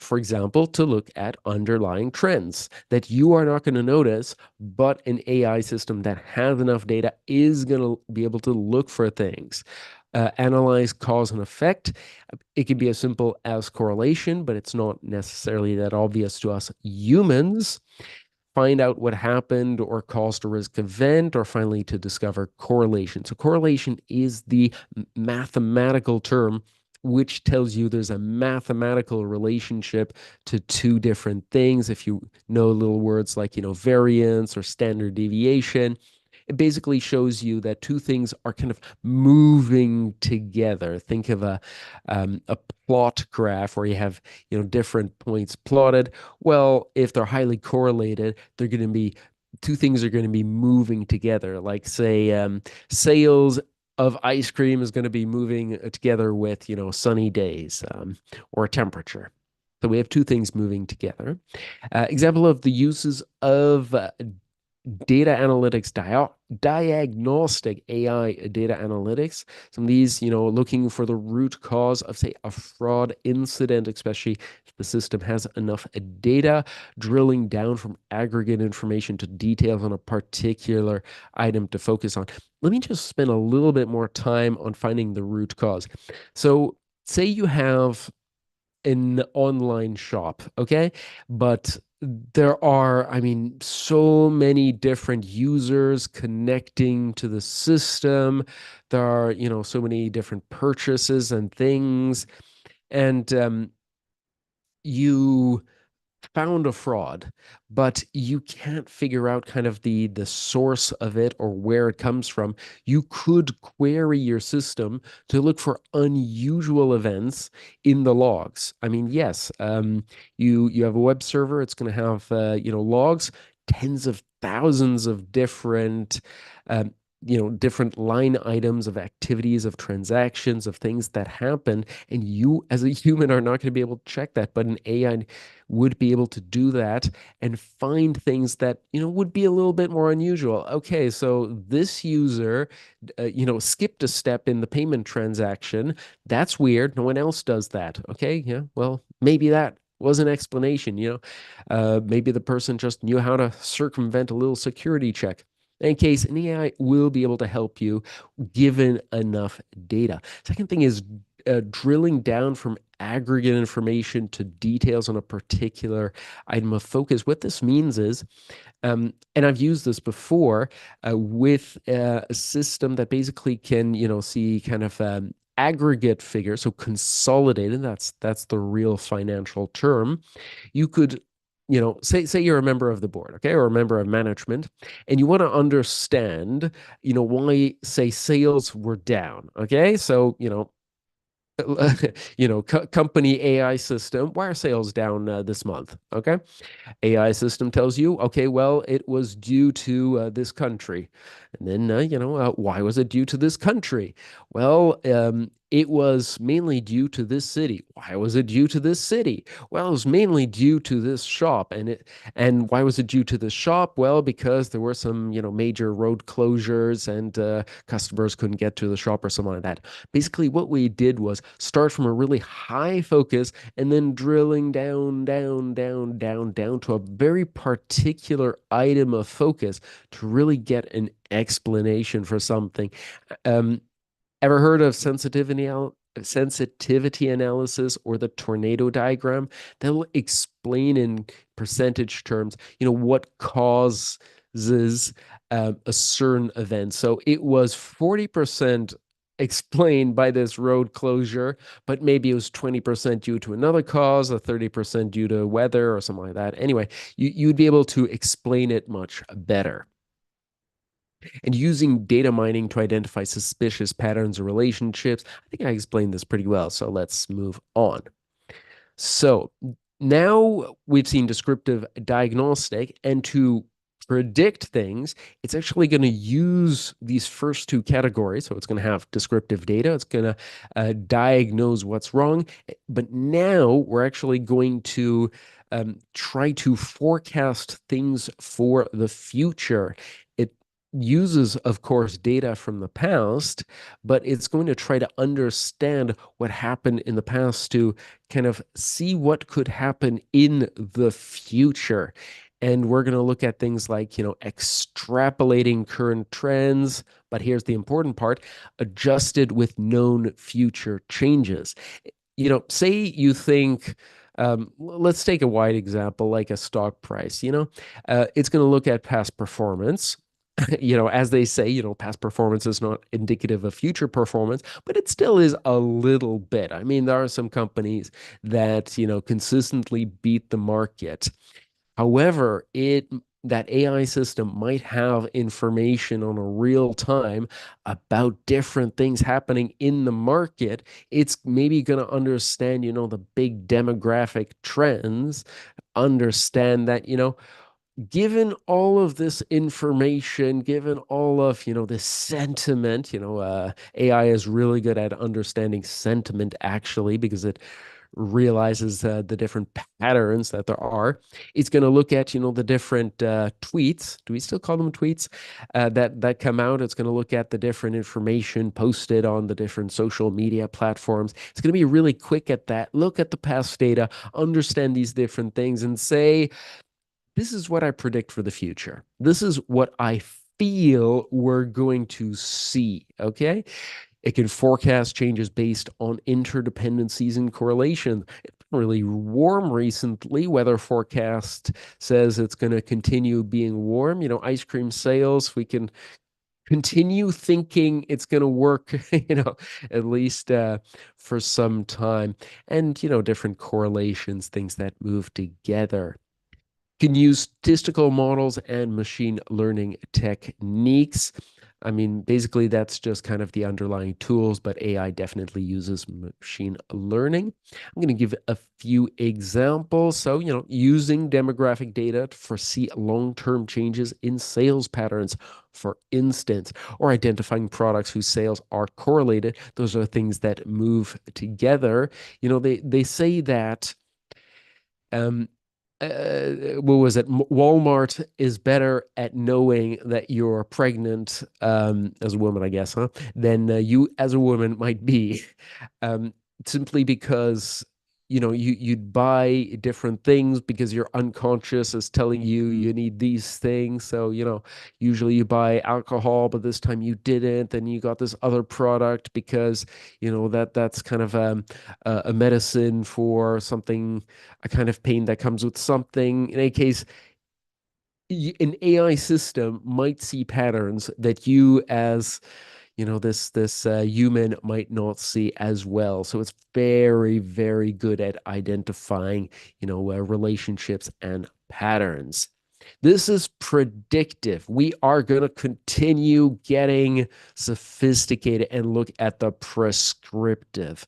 B: for example, to look at underlying trends that you are not going to notice, but an AI system that has enough data is going to be able to look for things. Analyze cause and effect. It can be as simple as correlation, but it's not necessarily that obvious to us humans. Find out what happened or caused a risk event, or finally to discover correlation. So correlation is the mathematical term which tells you there's a mathematical relationship to two different things. If you know little words like, variance or standard deviation, it basically shows you that two things are kind of moving together. Think of a plot graph where you have different points plotted. Well, if they're highly correlated, they're going to be two things are going to be moving together. Like, say, sales of ice cream is going to be moving together with sunny days, or temperature. So we have two things moving together. Example of the uses of data analytics, diagnostic AI data analytics. Some of these, looking for the root cause of, say, a fraud incident, especially if the system has enough data, drilling down from aggregate information to details on a particular item to focus on. Let me just spend a little bit more time on finding the root cause. So, say you have an online shop, okay? But there are, I mean, so many different users connecting to the system. There are, so many different purchases and things. And you found a fraud, but you can't figure out kind of the source of it or where it comes from, you could query your system to look for unusual events in the logs. I mean, yes, you have a web server, it's going to have logs, tens of thousands of different um, different line items of activities, of transactions, of things that happen, and you as a human are not going to be able to check that, but an AI would be able to do that and find things that would be a little bit more unusual. Okay, so this user skipped a step in the payment transaction. That's weird, no one else does that. Okay, yeah, well, maybe that was an explanation. Maybe the person just knew how to circumvent a little security check. In case, an AI will be able to help you given enough data. Second thing is drilling down from aggregate information to details on a particular item of focus. What this means is, and I've used this before with a system that basically can, see kind of aggregate figures, so consolidated. That's the real financial term. You could say you're a member of the board, okay, or a member of management, and you want to understand why, say, sales were down. Okay, so company AI system, why are sales down this month? Okay, AI system tells you, okay, well, it was due to this country. And then, why was it due to this country? Well, it was mainly due to this city. Why was it due to this city? Well, it was mainly due to this shop. And why was it due to the shop? Well, because there were some, major road closures and customers couldn't get to the shop or something like that. Basically, what we did was start from a really high focus and then drilling down, down, down, down, down to a very particular item of focus to really get an explanation for something. Um, Ever heard of sensitivity analysis or the tornado diagram? That'll explain in percentage terms, what causes a certain event. So it was 40% explained by this road closure, but maybe it was 20% due to another cause, or 30% due to weather or something like that. Anyway, you'd be able to explain it much better. And using data mining to identify suspicious patterns or relationships. I think I explained this pretty well, so let's move on. So now we've seen descriptive diagnostic, and to predict things, it's actually going to use these first two categories. So it's going to have descriptive data, it's going to diagnose what's wrong. But now we're actually going to try to forecast things for the future. It uses, of course, data from the past, but it's going to try to understand what happened in the past to kind of see what could happen in the future. And we're going to look at things like, extrapolating current trends. But here's the important part: adjusted with known future changes. Say you think, let's take a wide example like a stock price. It's going to look at past performance. As they say, past performance is not indicative of future performance, but it still is a little bit. I mean, there are some companies that, consistently beat the market. However, that AI system might have information on a real time about different things happening in the market. It's maybe going to understand, the big demographic trends, understand that, given all of this information, given all of, this sentiment, AI is really good at understanding sentiment actually, because it realizes the different patterns that there are. It's going to look at, the different tweets. Do we still call them tweets? That come out. It's going to look at the different information posted on the different social media platforms. It's going to be really quick at that. Look at the past data, understand these different things, and say, this is what I predict for the future. This is what I feel we're going to see. Okay. It can forecast changes based on interdependencies and correlation. It's been really warm recently. Weather forecast says it's going to continue being warm. Ice cream sales, we can continue thinking it's going to work, at least for some time. And, different correlations, things that move together. Can use statistical models and machine learning techniques. I mean, basically, that's just kind of the underlying tools, but AI definitely uses machine learning. I'm going to give a few examples. So, using demographic data to foresee long-term changes in sales patterns, for instance, or identifying products whose sales are correlated. Those are things that move together. They say that um, what was it? Walmart is better at knowing that you're pregnant as a woman, I guess, huh? Than you as a woman might be, um, simply because you'd buy different things because your unconscious is telling you need these things. So usually you buy alcohol, but this time you didn't, and you got this other product because that's kind of a medicine for something, a kind of pain that comes with something. In any case, an AI system might see patterns that you as this human might not see as well. So it's very, very good at identifying relationships and patterns. This is predictive. We are going to continue getting sophisticated and look at the prescriptive.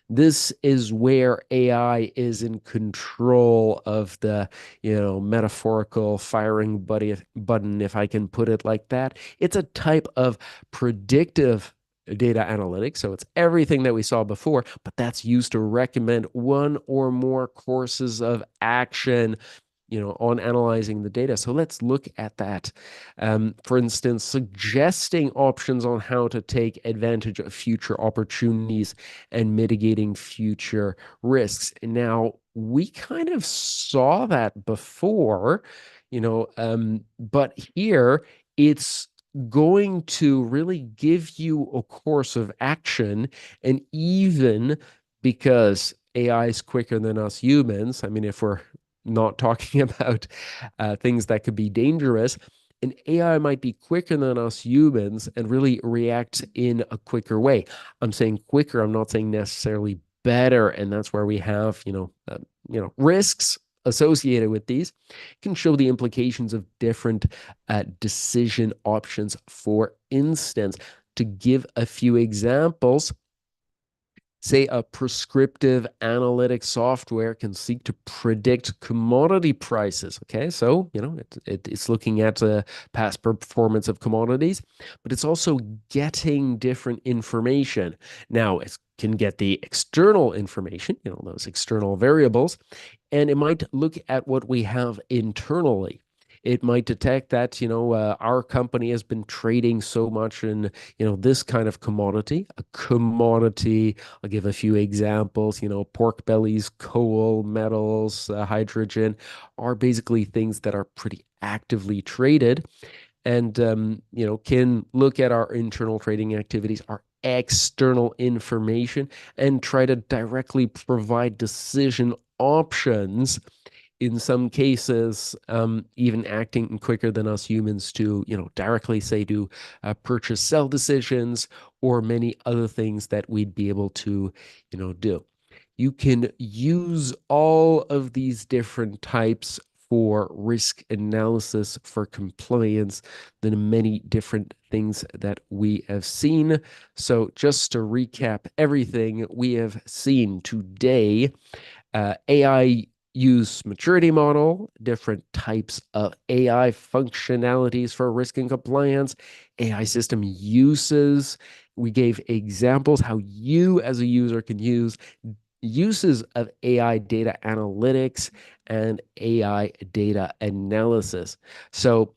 B: This is where AI is in control of the, metaphorical firing button, if I can put it like that. It's a type of predictive data analytics. So it's everything that we saw before, but that's used to recommend one or more courses of action on analyzing the data. So let's look at that. For instance, suggesting options on how to take advantage of future opportunities and mitigating future risks. Now, we kind of saw that before, but here it's going to really give you a course of action. And even because AI is quicker than us humans, I mean, if we're not talking about things that could be dangerous, an AI might be quicker than us humans and really react in a quicker way. I'm saying quicker. I'm not saying necessarily better, and that's where we have risks associated with these. It can show the implications of different decision options. For instance, to give a feit examples, say a prescriptive analytic software can seek to predict commodity prices. Okay, so it's looking at past performance of commodities, but it's also getting different information. Now it can get the external information, those external variables, and it might look at what we have internally. It might detect that our company has been trading so much in this kind of commodity, a commodity. I'll give a few examples. Pork bellies, coal, metals, hydrogen are basically things that are pretty actively traded, and can look at our internal trading activities, our external information, and try to directly provide decision options, in some cases, even acting quicker than us humans to, directly say do purchase sell decisions or many other things that we'd be able to, do. You can use all of these different types for risk analysis, for compliance, the many different things that we have seen. So just to recap everything we have seen today, AI use maturity model, different types of AI functionalities for risk and compliance, AI system uses. We gave examples how you as a user can use uses of AI data analytics and AI data analysis. So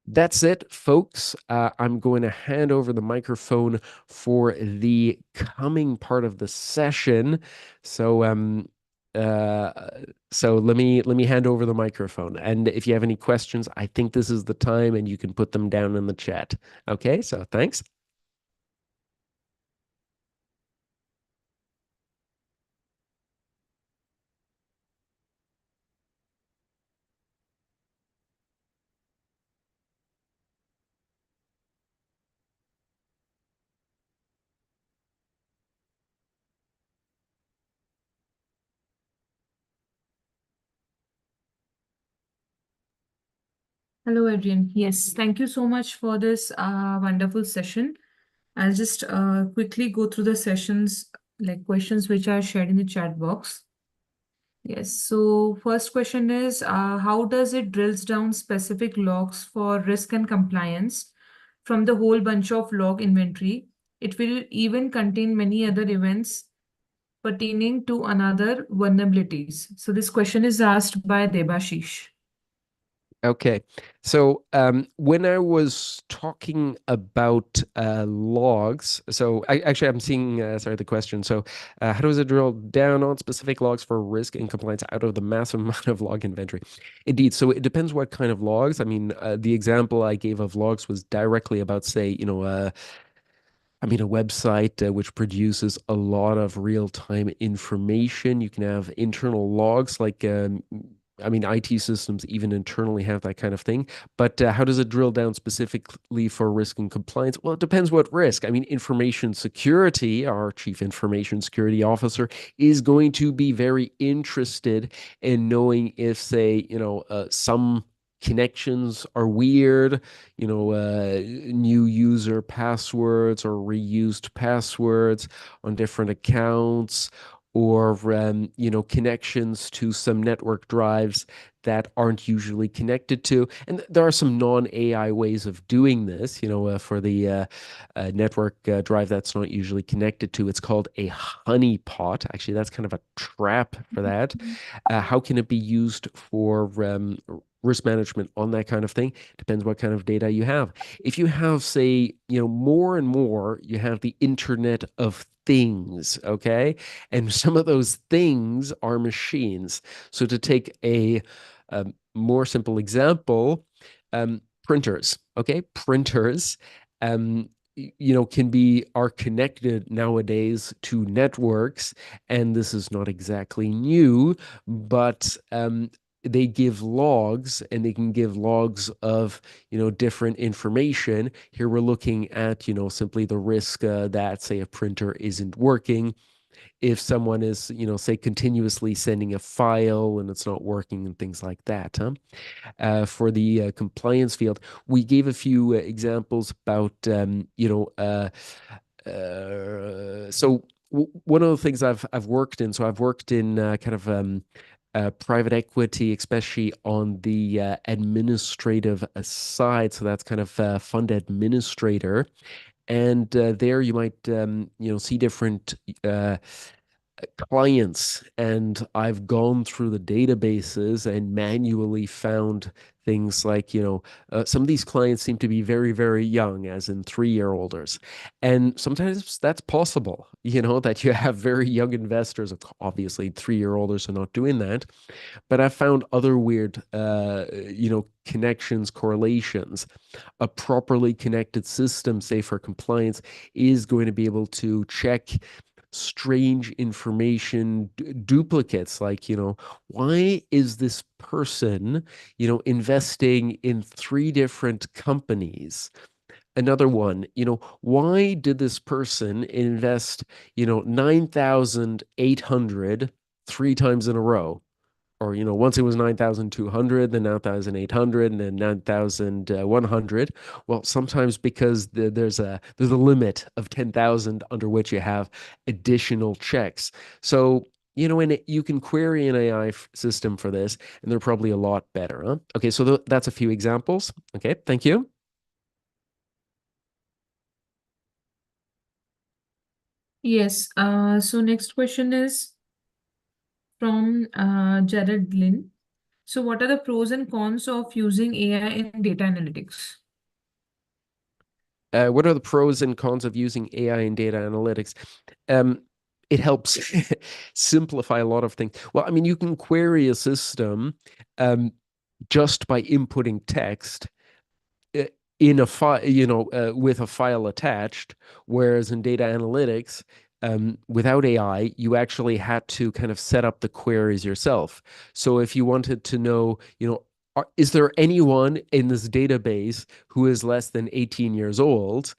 B: that's it, folks. I'm going to hand over the microphone for the coming part of the session. So, uh, let me hand over the microphone. And if you have any questions, I think this is the time, and you can put them down in the chat. Okay, so thanks.
A: Hello, Adrian. Yes, thank you so much for this wonderful session. I'll just quickly go through the sessions, like questions which are shared in the chat box. Yes, so first question is how does it drills down specific logs for risk and compliance from the whole bunch of log inventory? It will even contain many other events pertaining to another vulnerabilities. So this question is asked by Debashish.
B: Okay. So when I was talking about logs, so actually I'm seeing, sorry, the question. So how does it drill down on specific logs for risk and compliance out of the massive amount of log inventory? Indeed. So it depends what kind of logs. I mean, the example I gave of logs was directly about, say, a website which produces a lot of real-time information. You can have internal logs like, IT systems even internally have that kind of thing. But how does it drill down specifically for risk and compliance? Well, it depends what risk. I mean, information security, our chief information security officer, is going to be very interested in knowing if, say, some connections are weird, new user passwords or reused passwords on different accounts, or connections to some network drives that aren't usually connected to. And there are some non-AI ways of doing this. For the network drive that's not usually connected to, it's called a honeypot. Actually, that's kind of a trap for that. How can it be used for risk management on that kind of thing? Depends what kind of data you have. If you have, say, more and more, you have the Internet of Things, okay? And some of those things are machines. So to take a more simple example, printers, okay? Printers, um, are connected nowadays to networks, and this is not exactly new, but they give logs, and they can give logs of different information. Here we're looking at simply the risk that, say, a printer isn't working. If someone is, say, continuously sending a file and it's not working and things like that, huh? For the compliance field, we gave a few examples about, one of the things I've worked in. So I've worked in kind of private equity, especially on the administrative side. So that's kind of fund administrator, and there you might see different clients, and I've gone through the databases and manually found things like, some of these clients seem to be very, very young, as in 3-year-olders. And sometimes that's possible, that you have very young investors. Obviously, 3-year-olders are not doing that. But I found other weird, connections, correlations. A properly connected system, say for compliance, is going to be able to check strange information, duplicates, like, why is this person, investing in 3 different companies? Another one, why did this person invest, 9,800 3 times in a row? Or once it was 9,200, then 9,800, and then 9,100. Well, sometimes because there's a limit of 10,000 under which you have additional checks. So and you can query an AI system for this, and they're probably a lot better, huh? Okay, so that's a few examples. Okay, thank you.
A: Yes, so next question is from Jared Lynn. So, what are the pros and cons of using AI in data analytics?
B: What are the pros and cons of using AI in data analytics? Um, it helps simplify a lot of things. Well, I mean, you can query a system um, just by inputting text uh, in a file, with a file attached. Whereas in data analytics, without AI, you actually had to kind of set up the queries yourself. So if you wanted to know, is there anyone in this database who is less than 18 years old?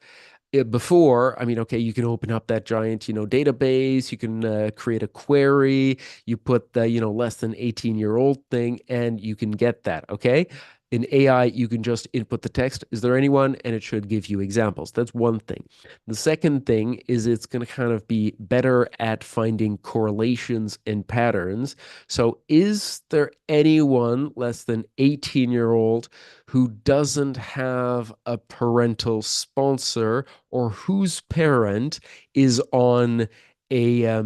B: Before, I mean, okay, you can open up that giant, database, you can create a query, you put the, less than 18-year-old thing, and you can get that, okay? In AI, you can just input the text, is there anyone? And it should give you examples. That's one thing. The second thing is it's going to kind of be better at finding correlations and patterns. So, is there anyone less than 18-year-old who doesn't have a parental sponsor or whose parent is on a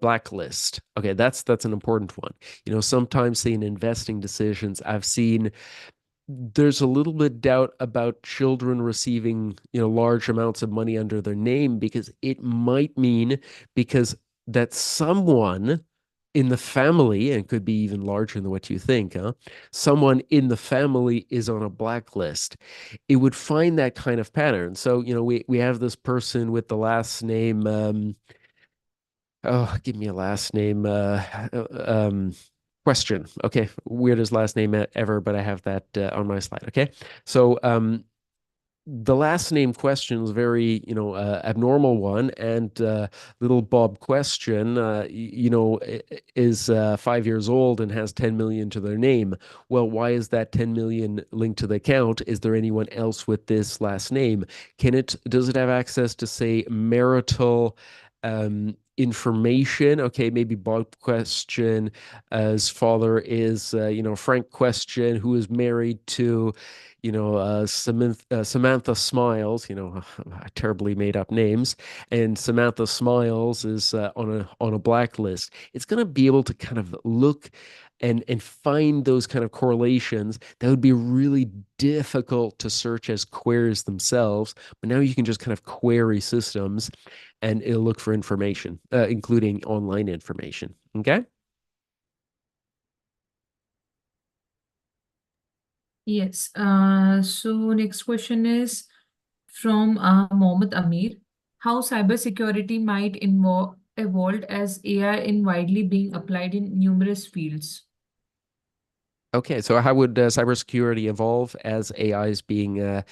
B: blacklist? Okay, that's an important one. Sometimes say in investing decisions, I've seen there's a little bit doubt about children receiving, large amounts of money under their name, because it might mean because that someone in the family, and could be even larger than what you think, huh? Someone in the family is on a blacklist. It would find that kind of pattern. So, we have this person with the last name, oh, give me a last name. Question. Okay, weirdest last name ever, but I have that on my slide. Okay, so the last name question is very, abnormal one, and little Bob Question, is 5 years old and has 10 million to their name. Well, why is that 10 million linked to the account? Is there anyone else with this last name? Does it have access to, say, marital information? Okay, maybe Bob Question, his father is, Frank Question, who is married to Samantha Smiles, terribly made up names, and Samantha Smiles is on a blacklist. It's going to be able to kind of look and find those kind of correlations that would be really difficult to search as queries themselves. But now you can just kind of query systems, and it'll look for information, including online information. Okay.
A: Yes. So next question is from Mohammed Amir. How cybersecurity might evolve as AI in widely being applied in numerous fields?
B: Okay, so how would cybersecurity evolve as AI is being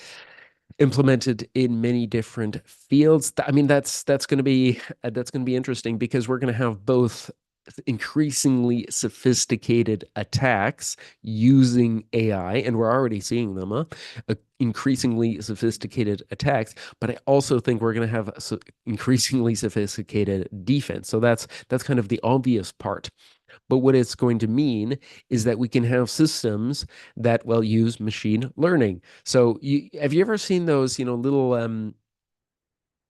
B: implemented in many different fields? I mean, that's going to be interesting, because we're going to have both increasingly sophisticated attacks using AI, and we're already seeing them, increasingly sophisticated attacks. But I also think we're going to have increasingly sophisticated defense. So that's kind of the obvious part. But what it's going to mean is that we can have systems that, well, use machine learning. So have you ever seen those, little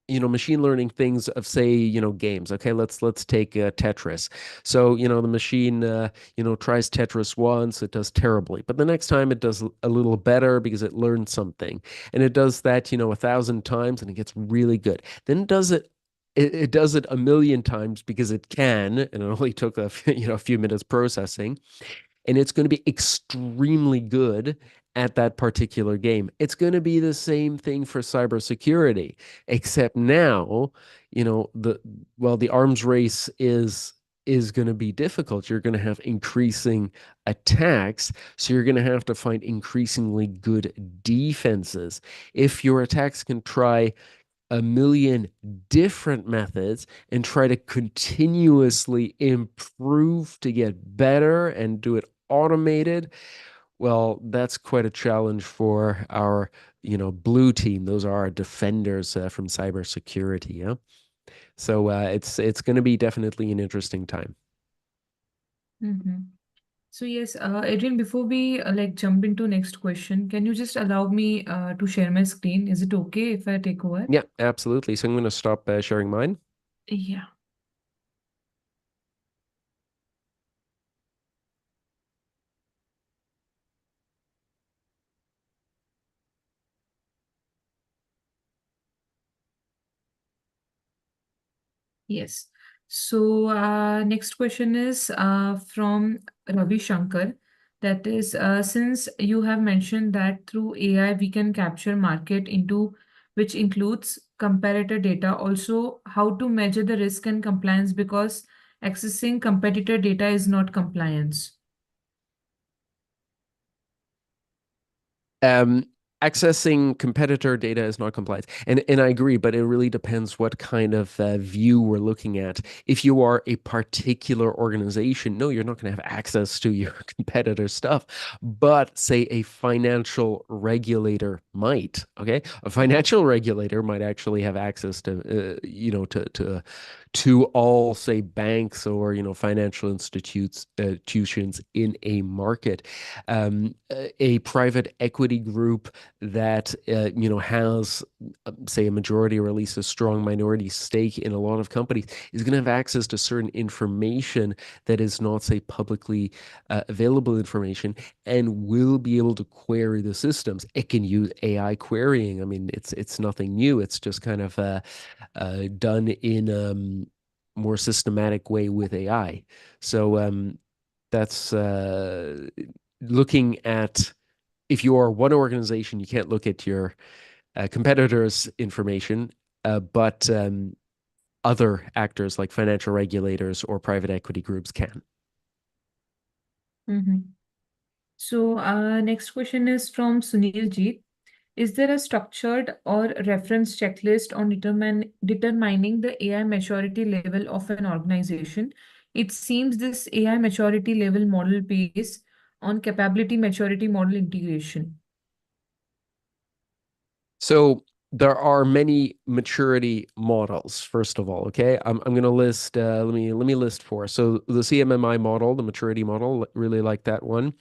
B: machine learning things of, say, games? Okay, let's take Tetris. So the machine tries Tetris once, it does terribly, but the next time it does a little better because it learned something, and it does that 1,000 times and it gets really good. Then it does it a million times because it can, and it only took a few minutes processing, and it's going to be extremely good at that particular game. It's going to be the same thing for cybersecurity, except now, the arms race is going to be difficult. You're going to have increasing attacks, so you're going to have to find increasingly good defenses. If your attacks can try a million different methods and try to continuously improve to get better and do it automated, well, that's quite a challenge for our, blue team. Those are our defenders from cybersecurity. Yeah. So it's going to be definitely an interesting time.
A: Mhm. So yes, Adrian, before we like jump into next question, can you just allow me to share my screen? Is it okay if I take over?
B: Yeah, absolutely. So I'm going to stop sharing mine.
A: Yeah. Yes. So next question is from Ravi Shankar. That is, since you have mentioned that through AI we can capture market into which includes comparator data, also how to measure the risk and compliance, because accessing competitor data is not compliance.
B: accessing competitor data is not compliance. And I agree, but it really depends what kind of view we're looking at. If you are a particular organization, no, you're not going to have access to your competitor stuff. But say a financial regulator might, okay? A financial regulator might actually have access to, to all, say, banks or, financial institutions in a market. A private equity group that has say a majority or at least a strong minority stake in a lot of companies is going to have access to certain information that is not, say, publicly available information, and will be able to query the systems. It can use AI querying. I mean, it's nothing new. It's just kind of done in more systematic way with AI. So that's looking at, if you are one organization, you can't look at your competitors' information, but other actors like financial regulators or private equity groups can.
A: Mm-hmm. So, next question is from Sunil Jeet. Is there a structured or reference checklist on determining the AI maturity level of an organization? It seems this AI maturity level model based on capability maturity model integration.
B: So there are many maturity models, first of all. Okay. I'm going to list, let me list four. So the CMMI model, the maturity model, really like that one.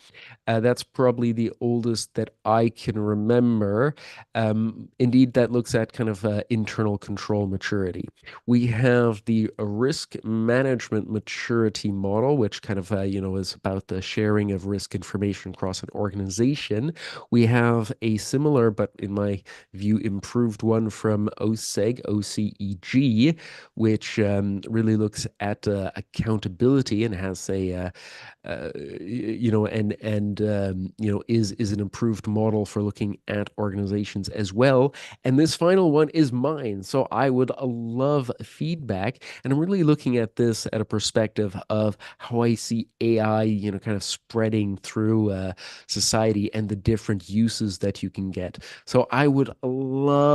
B: That's probably the oldest that I can remember. Indeed, that looks at kind of internal control maturity. We have the risk management maturity model, which kind of is about the sharing of risk information across an organization. We have a similar, but in my view, improved one from OCEG, which really looks at accountability and has a is an improved model for looking at organizations as well. And this final one is mine, so I would love feedback. And I'm really looking at this at a perspective of how I see AI, kind of spreading through society and the different uses that you can get. So I would love,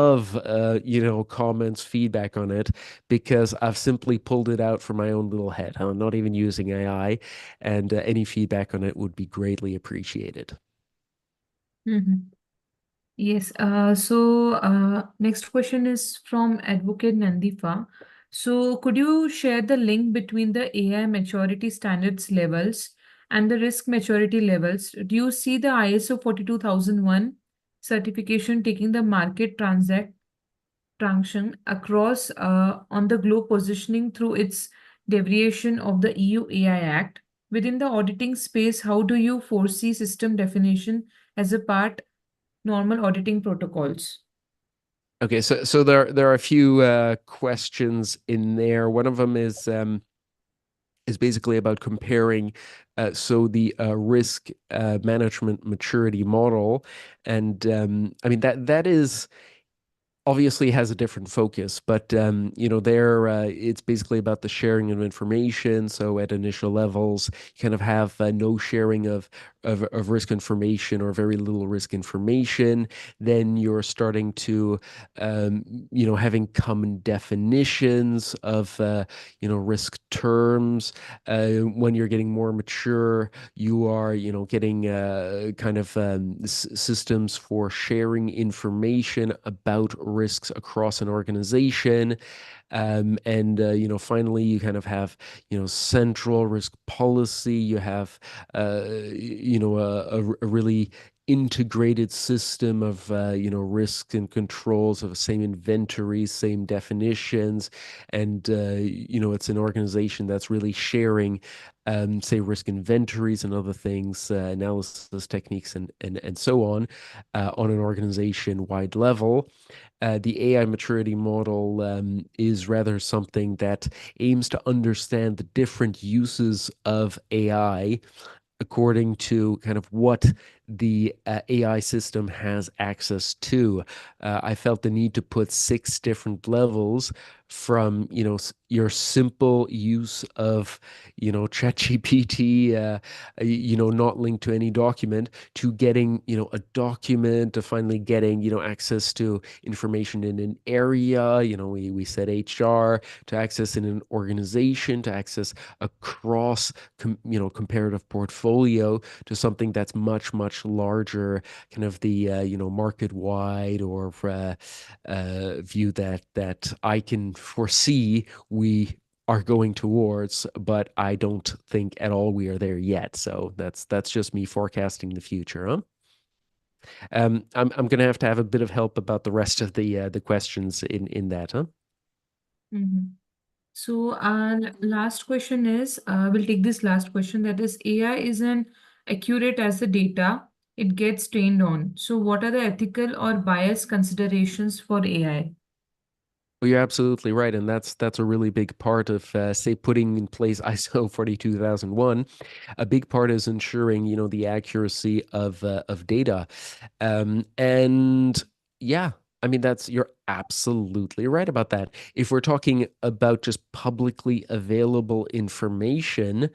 B: comments, feedback on it, because I've simply pulled it out from my own little head. I'm not even using AI, and any feedback on it would be greatly appreciated.
A: Mhm. Yes. Next question is from Advocate Nandifa. So, could you share the link between the AI maturity standards levels and the risk maturity levels? Do you see the ISO 42001 certification taking the market traction across on the globe, positioning through its deviation of the EU AI Act? Within the auditing space, how do you foresee system definition as a part normal auditing protocols?
B: Okay, so there are a few questions in there. One of them is basically about comparing so the risk management maturity model, and I mean that is obviously has a different focus, but there it's basically about the sharing of information. So at initial levels, you kind of have no sharing of risk information or very little risk information. Then you're starting to having common definitions of risk terms. When you're getting more mature, you are getting kind of systems for sharing information about risks across an organization. And finally, you kind of have central risk policy. You have a really integrated system of risks and controls of the same inventories, same definitions, and it's an organization that's really sharing say risk inventories and other things, analysis techniques, and so on an organization wide level. The AI maturity model is rather something that aims to understand the different uses of AI according to kind of what the AI system has access to. I felt the need to put 6 different levels from, your simple use of, ChatGPT, not linked to any document, to getting, a document, to finally getting, access to information in an area. We said HR, to access in an organization, to access across, comparative portfolio, to something that's much, much larger, kind of the, market wide, or view that I can foresee we are going towards, but I don't think at all we are there yet. So that's just me forecasting the future, huh? I'm gonna have to have a bit of help about the rest of the questions in that, huh?
A: Mhm. So our last question is, we'll take this last question, that is, AI isn't accurate as the data it gets trained on. So what are the ethical or bias considerations for AI?
B: Well, you're absolutely right, and that's a really big part of, say, putting in place ISO 42001. A big part is ensuring, the accuracy of data, and yeah, I mean you're absolutely right about that. If we're talking about just publicly available information,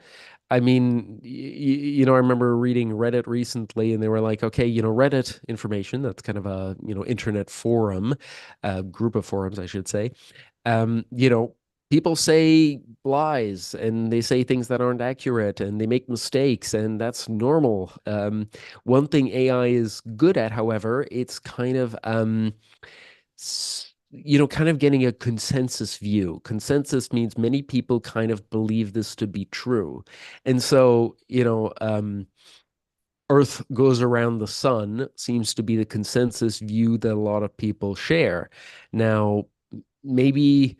B: I mean, I remember reading Reddit recently, and they were like, okay, Reddit information, that's kind of a, internet forum, group of forums, I should say. Um, you know, People say lies, and they say things that aren't accurate, and they make mistakes, and that's normal. One thing AI is good at, however, it's kind of, kind of getting a consensus view. Consensus means many people kind of believe this to be true. And so, Earth goes around the sun seems to be the consensus view that a lot of people share. Now, maybe,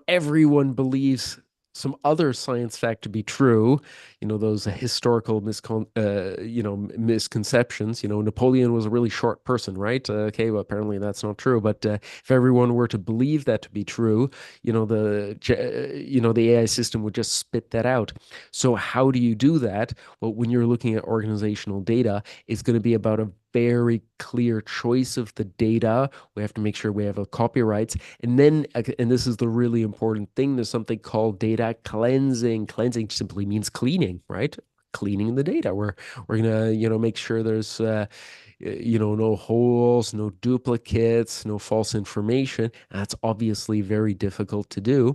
B: everyone believes some other science fact to be true, those historical misconceptions. Napoleon was a really short person, right? Okay, well, apparently that's not true. But if everyone were to believe that to be true, the AI system would just spit that out. So how do you do that? Well, when you're looking at organizational data, it's going to be about a very clear choice of the data. We have to make sure we have a copyrights. And then, and this is the really important thing, there's something called data cleansing. Cleansing simply means cleaning, right? Cleaning the data. We're gonna, make sure there's no holes, no duplicates, no false information. That's obviously very difficult to do.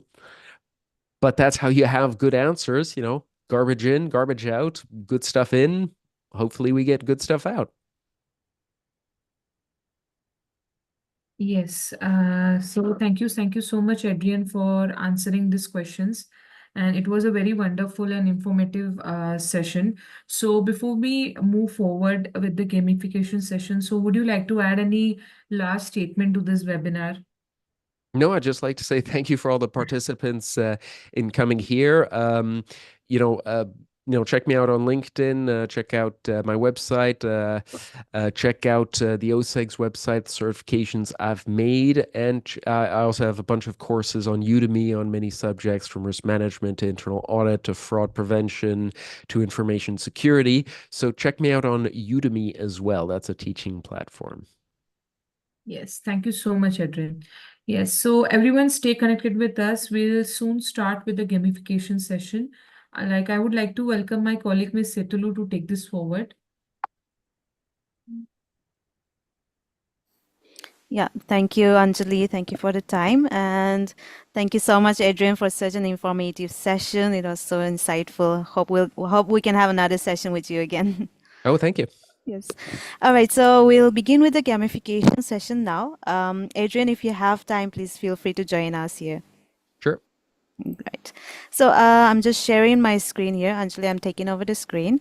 B: But that's how you have good answers, garbage in, garbage out, good stuff in. Hopefully we get good stuff out.
A: Yes. So thank you so much, Adrian, for answering these questions. And it was a very wonderful and informative session. So before we move forward with the gamification session, so would you like to add any last statement to this webinar?
B: No, I'd just like to say thank you for all the participants in coming here. You know, uh, check me out on LinkedIn. Check out my website. Check out the OSEG's website, the certifications I've made, and I also have a bunch of courses on Udemy on many subjects, from risk management to internal audit to fraud prevention to information security. So check me out on Udemy as well. That's a teaching platform.
A: Yes, thank you so much, Adrian. Yes, so everyone stay connected with us. We'll soon start with the gamification session. I would like to welcome my colleague, Ms. Setulu, to take this forward.
C: Yeah, thank you, Anjali. Thank you for the time. And thank you so much, Adrian, for such an informative session. It was so insightful. Hope we can have another session with you again.
B: Oh, thank you.
C: Yes. All right, so we'll begin with the gamification session now. Adrian, if you have time, please feel free to join us here.
B: Sure.
C: Right. So I'm just sharing my screen here. Anjali, I'm taking over the screen.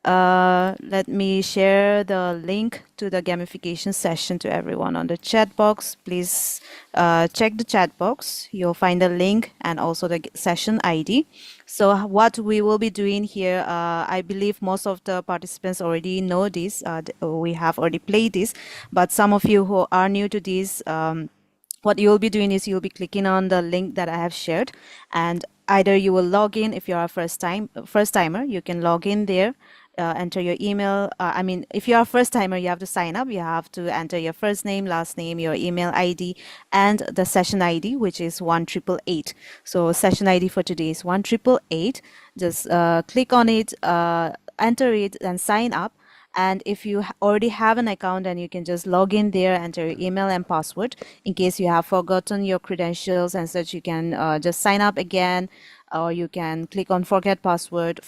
C: Let me share the link to the gamification session to everyone on the chat box. Please check the chat box. You'll find the link and also the session ID. So what we will be doing here, I believe most of the participants already know this. We have already played this, but some of you who are new to this, what you'll be doing is you'll be clicking on the link that I have shared, and either you will log in. If you're a first timer, you can log in there. enter your email. I mean, if you're a first timer, you have to sign up. You have to enter your first name, last name, your email ID, and the session ID, which is 1888. So session ID for today is 1888. Just click on it, enter it, and sign up. And if you already have an account, then you can just log in there, enter your email and password. In case you have forgotten your credentials and such, you can just sign up again, or you can click on forgot password,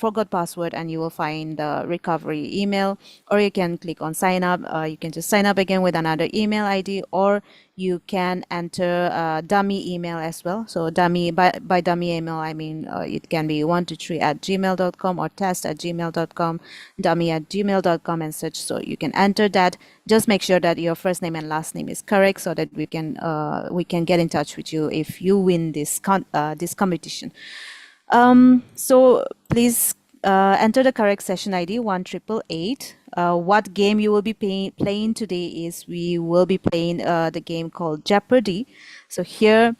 C: and you will find the recovery email. Or you can click on sign up. You can just sign up again with another email ID, or you can enter a dummy email as well. So dummy, by dummy email, I mean it can be 123@gmail.com or test@gmail.com, dummy@gmail.com and such. So you can enter that. Just make sure that your first name and last name is correct, so that we can get in touch with you if you win this competition. So please enter the correct session ID 1888. What game you will be playing today is we will be playing the game called Jeopardy. So here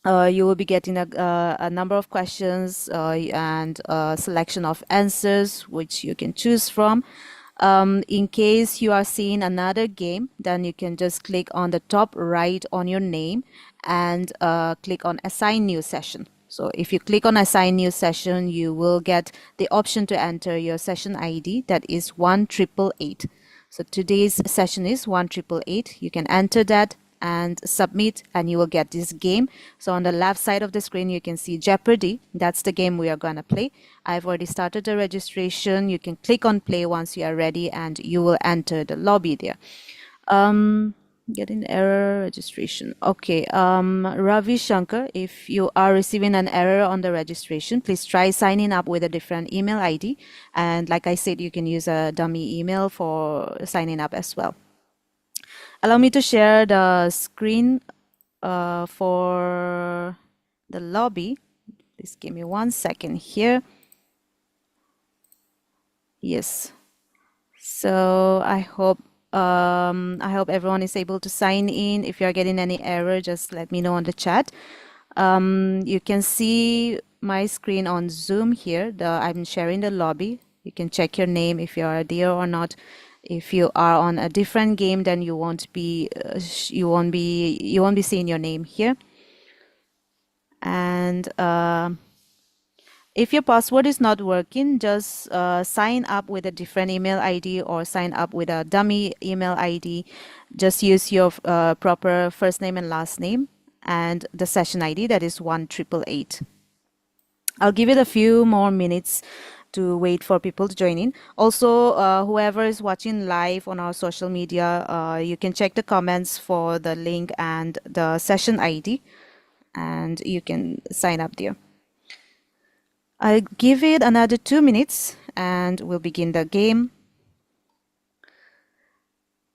C: you will be getting a number of questions and a selection of answers which you can choose from. In case you are seeing another game, then you can just click on the top right on your name and click on assign new session. So if you click on assign new session, you will get the option to enter your session ID, that is 1888. So today's session is 1888. You can enter that and submit, and you will get this game. So on the left side of the screen, you can see Jeopardy. That's the game we are going to play. I've already started the registration. You can click on play once you are ready, and you will enter the lobby there. Getting error registration. Okay, Ravi Shankar, if you are receiving an error on the registration, please try signing up with a different email ID. And like I said, you can use a dummy email for signing up as well. Allow me to share the screen for the lobby. Please give me 1 second here. Yes. So I hope everyone is able to sign in. If you're getting any error, just let me know on the chat. You can see my screen on Zoom here. I'm sharing the lobby. You can check your name if you are there or not. If you are on a different game, then you won't be seeing your name here. And if your password is not working, just sign up with a different email ID or sign up with a dummy email ID. Just use your proper first name and last name and the session ID, that is 1888. I'll give it a few more minutes to wait for people to join in. Also, whoever is watching live on our social media, you can check the comments for the link and the session ID, and you can sign up there. I'll give it another 2 minutes and we'll begin the game.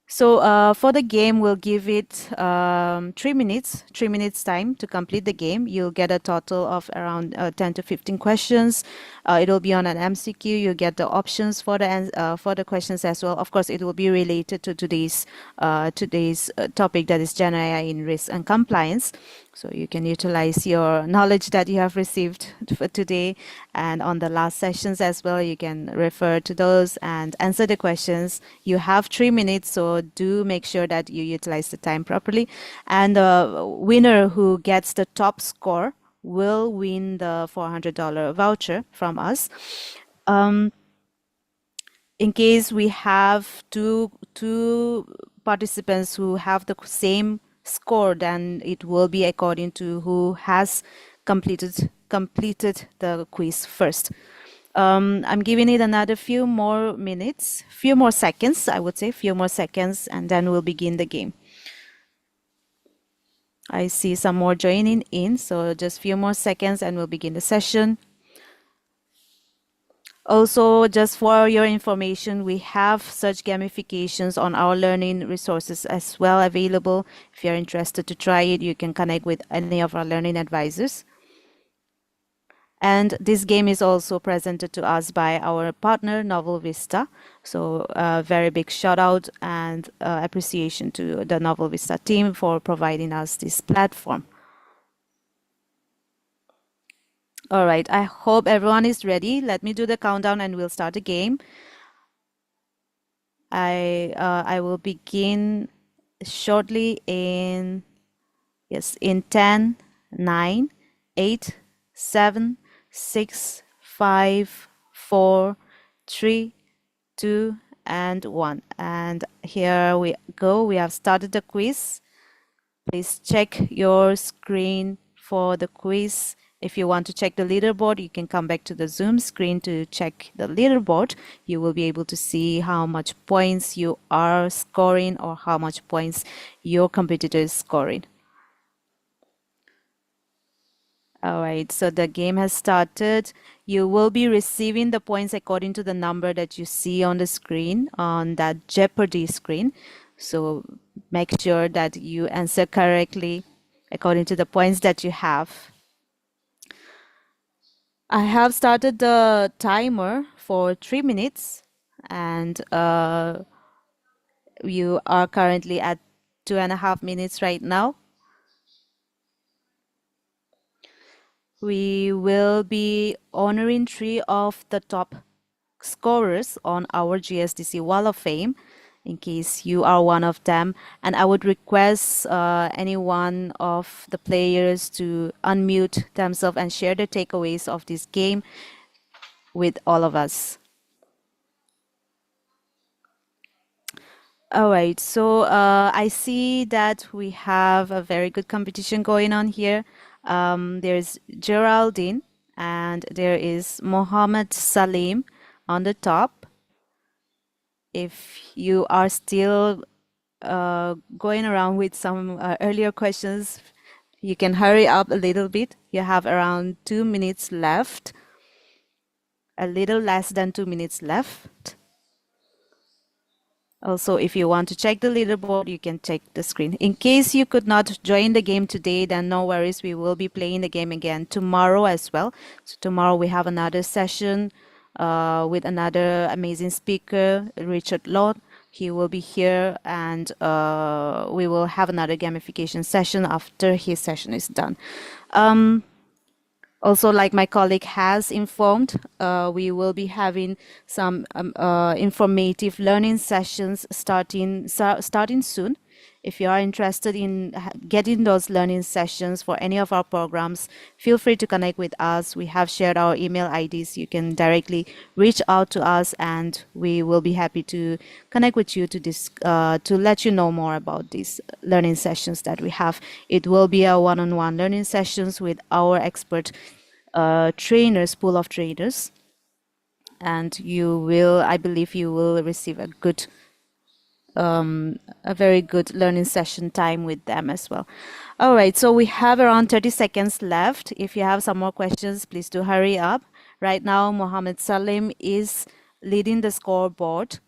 C: So for the game, we'll give it 3 minutes time to complete the game. You'll get a total of around 10 to 15 questions. It'll be on an MCQ. You'll get the options for the questions as well. Of course, it will be related to today's topic, that is Gen AI in risk and compliance. So you can utilize your knowledge that you have received for today, and on the last sessions as well. You can refer to those and answer the questions. You have 3 minutes, so do make sure that you utilize the time properly. And the winner who gets the top score will win the $400 voucher from us. In case we have two participants who have the same score, then it will be according to who has completed the quiz first. I'm giving it another few more seconds, I would say, and then we'll begin the game. I see some more joining in, so just few more seconds and we'll begin the session. Also, just for your information, we have such gamifications on our learning resources as well available. If you're interested to try it, you can connect with any of our learning advisors. And this game is also presented to us by our partner, Novel Vista. So a very big shout out and appreciation to the Novel Vista team for providing us this platform. All right, I hope everyone is ready. Let me do the countdown and we'll start the game. I will begin shortly in 10, 9, 8, 7, 6, 5, 4, 3, 2, and 1. And here we go. We have started the quiz. Please check your screen for the quiz. If you want to check the leaderboard, you can come back to the Zoom screen to check the leaderboard. You will be able to see how much points you are scoring or how much points your competitor is scoring. All right, so the game has started. You will be receiving the points according to the number that you see on the screen, on that Jeopardy screen. So make sure that you answer correctly according to the points that you have. I have started the timer for 3 minutes, and you are currently at 2.5 minutes right now. We will be honoring 3 of the top scorers on our GSDC Wall of Fame, in case you are one of them. And I would request any one of the players to unmute themselves and share the takeaways of this game with all of us. All right, so I see that we have a very good competition going on here. There's Geraldine and there is Mohammed Salim on the top. If you are still going around with some earlier questions, you can hurry up a little bit. You have around 2 minutes left, a little less than 2 minutes left. Also, if you want to check the leaderboard, you can check the screen. In case you could not join the game today, then no worries. We will be playing the game again tomorrow as well. So tomorrow we have another session with another amazing speaker, Richard Lord. He will be here, and we will have another gamification session after his session is done. Also, like my colleague has informed, we will be having some informative learning sessions starting soon. If you are interested in getting those learning sessions for any of our programs, feel free to connect with us. We have shared our email IDs. You can directly reach out to us, and we will be happy to connect with you to let you know more about these learning sessions that we have. It will be a one-on-one learning sessions with our expert trainers, pool of trainers, and I believe you will receive a very good learning session time with them as well. All right, so we have around 30 seconds left. If you have some more questions, please do hurry up. Right now, Mohammed Salim is leading the scoreboard.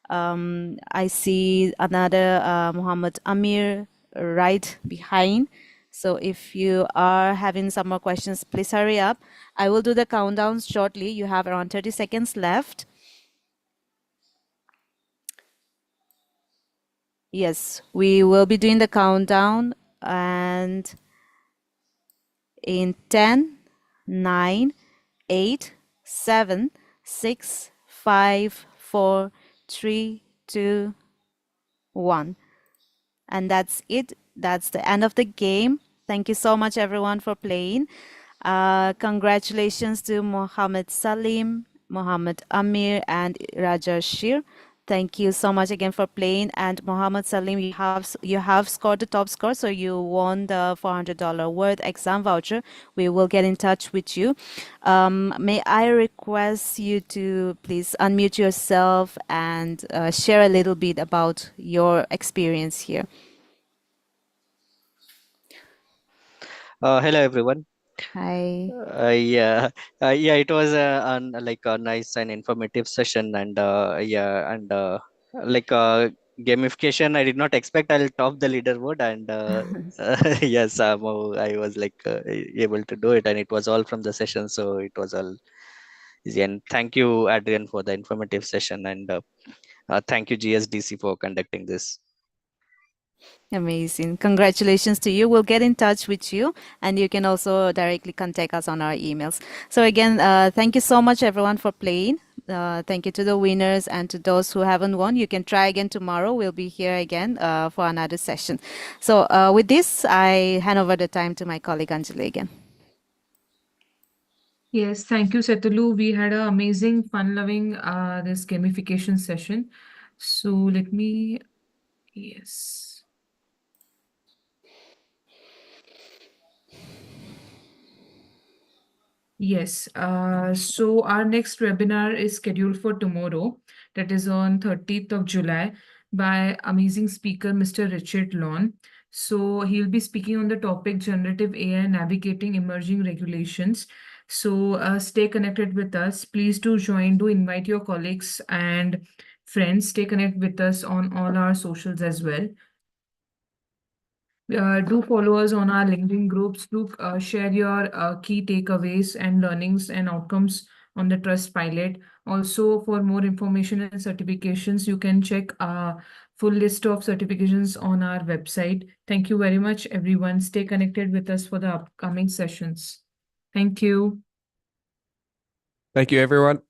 C: I see another Muhammad Amir right behind. So if you are having some more questions, please hurry up. I will do the countdown shortly. You have around 30 seconds left. Yes, we will be doing the countdown, and in 10, 9, 8, 7, 6, 5, 4, 3, 2, 1. And that's it. That's the end of the game. Thank you so much, everyone, for playing. Congratulations to Mohammed Salim, Mohammed Amir, and Raja Shir. Thank you so much again for playing. And Mohammed Salim, you have scored the top score, so you won the $400 worth exam voucher. We will get in touch with you. May I request you to please unmute yourself and share a little bit about your experience here.
D: Hello everyone.
C: Hi.
D: Yeah, it was like a nice and informative session, and like gamification. I did not expect I'll top the leaderboard, and yes, I was like able to do it, and it was all from the session, so it was all easy. And thank you, Adrian, for the informative session, and thank you, GSDC, for conducting this.
C: Amazing. Congratulations to you. We'll get in touch with you, and you can also directly contact us on our emails. So again, thank you so much everyone for playing. Thank you to the winners, and to those who haven't won, you can try again tomorrow. We'll be here again for another session. So with this, I hand over the time to my colleague Anjali again.
A: Yes, thank you, Setulu. We had an amazing, fun-loving this gamification session. So let me, yes. Yes, so our next webinar is scheduled for tomorrow, that is on 30th of July, by amazing speaker, Mr. Richard Lawn. So he'll be speaking on the topic Generative AI Navigating Emerging Regulations. So stay connected with us. Please do join, do invite your colleagues and friends. Stay connected with us on all our socials as well. Do follow us on our LinkedIn groups. Do share your key takeaways and learnings and outcomes on the Trust Pilot. Also, for more information and certifications, you can check a full list of certifications on our website. Thank you very much, everyone. Stay connected with us for the upcoming sessions. Thank you.
B: Thank you, everyone.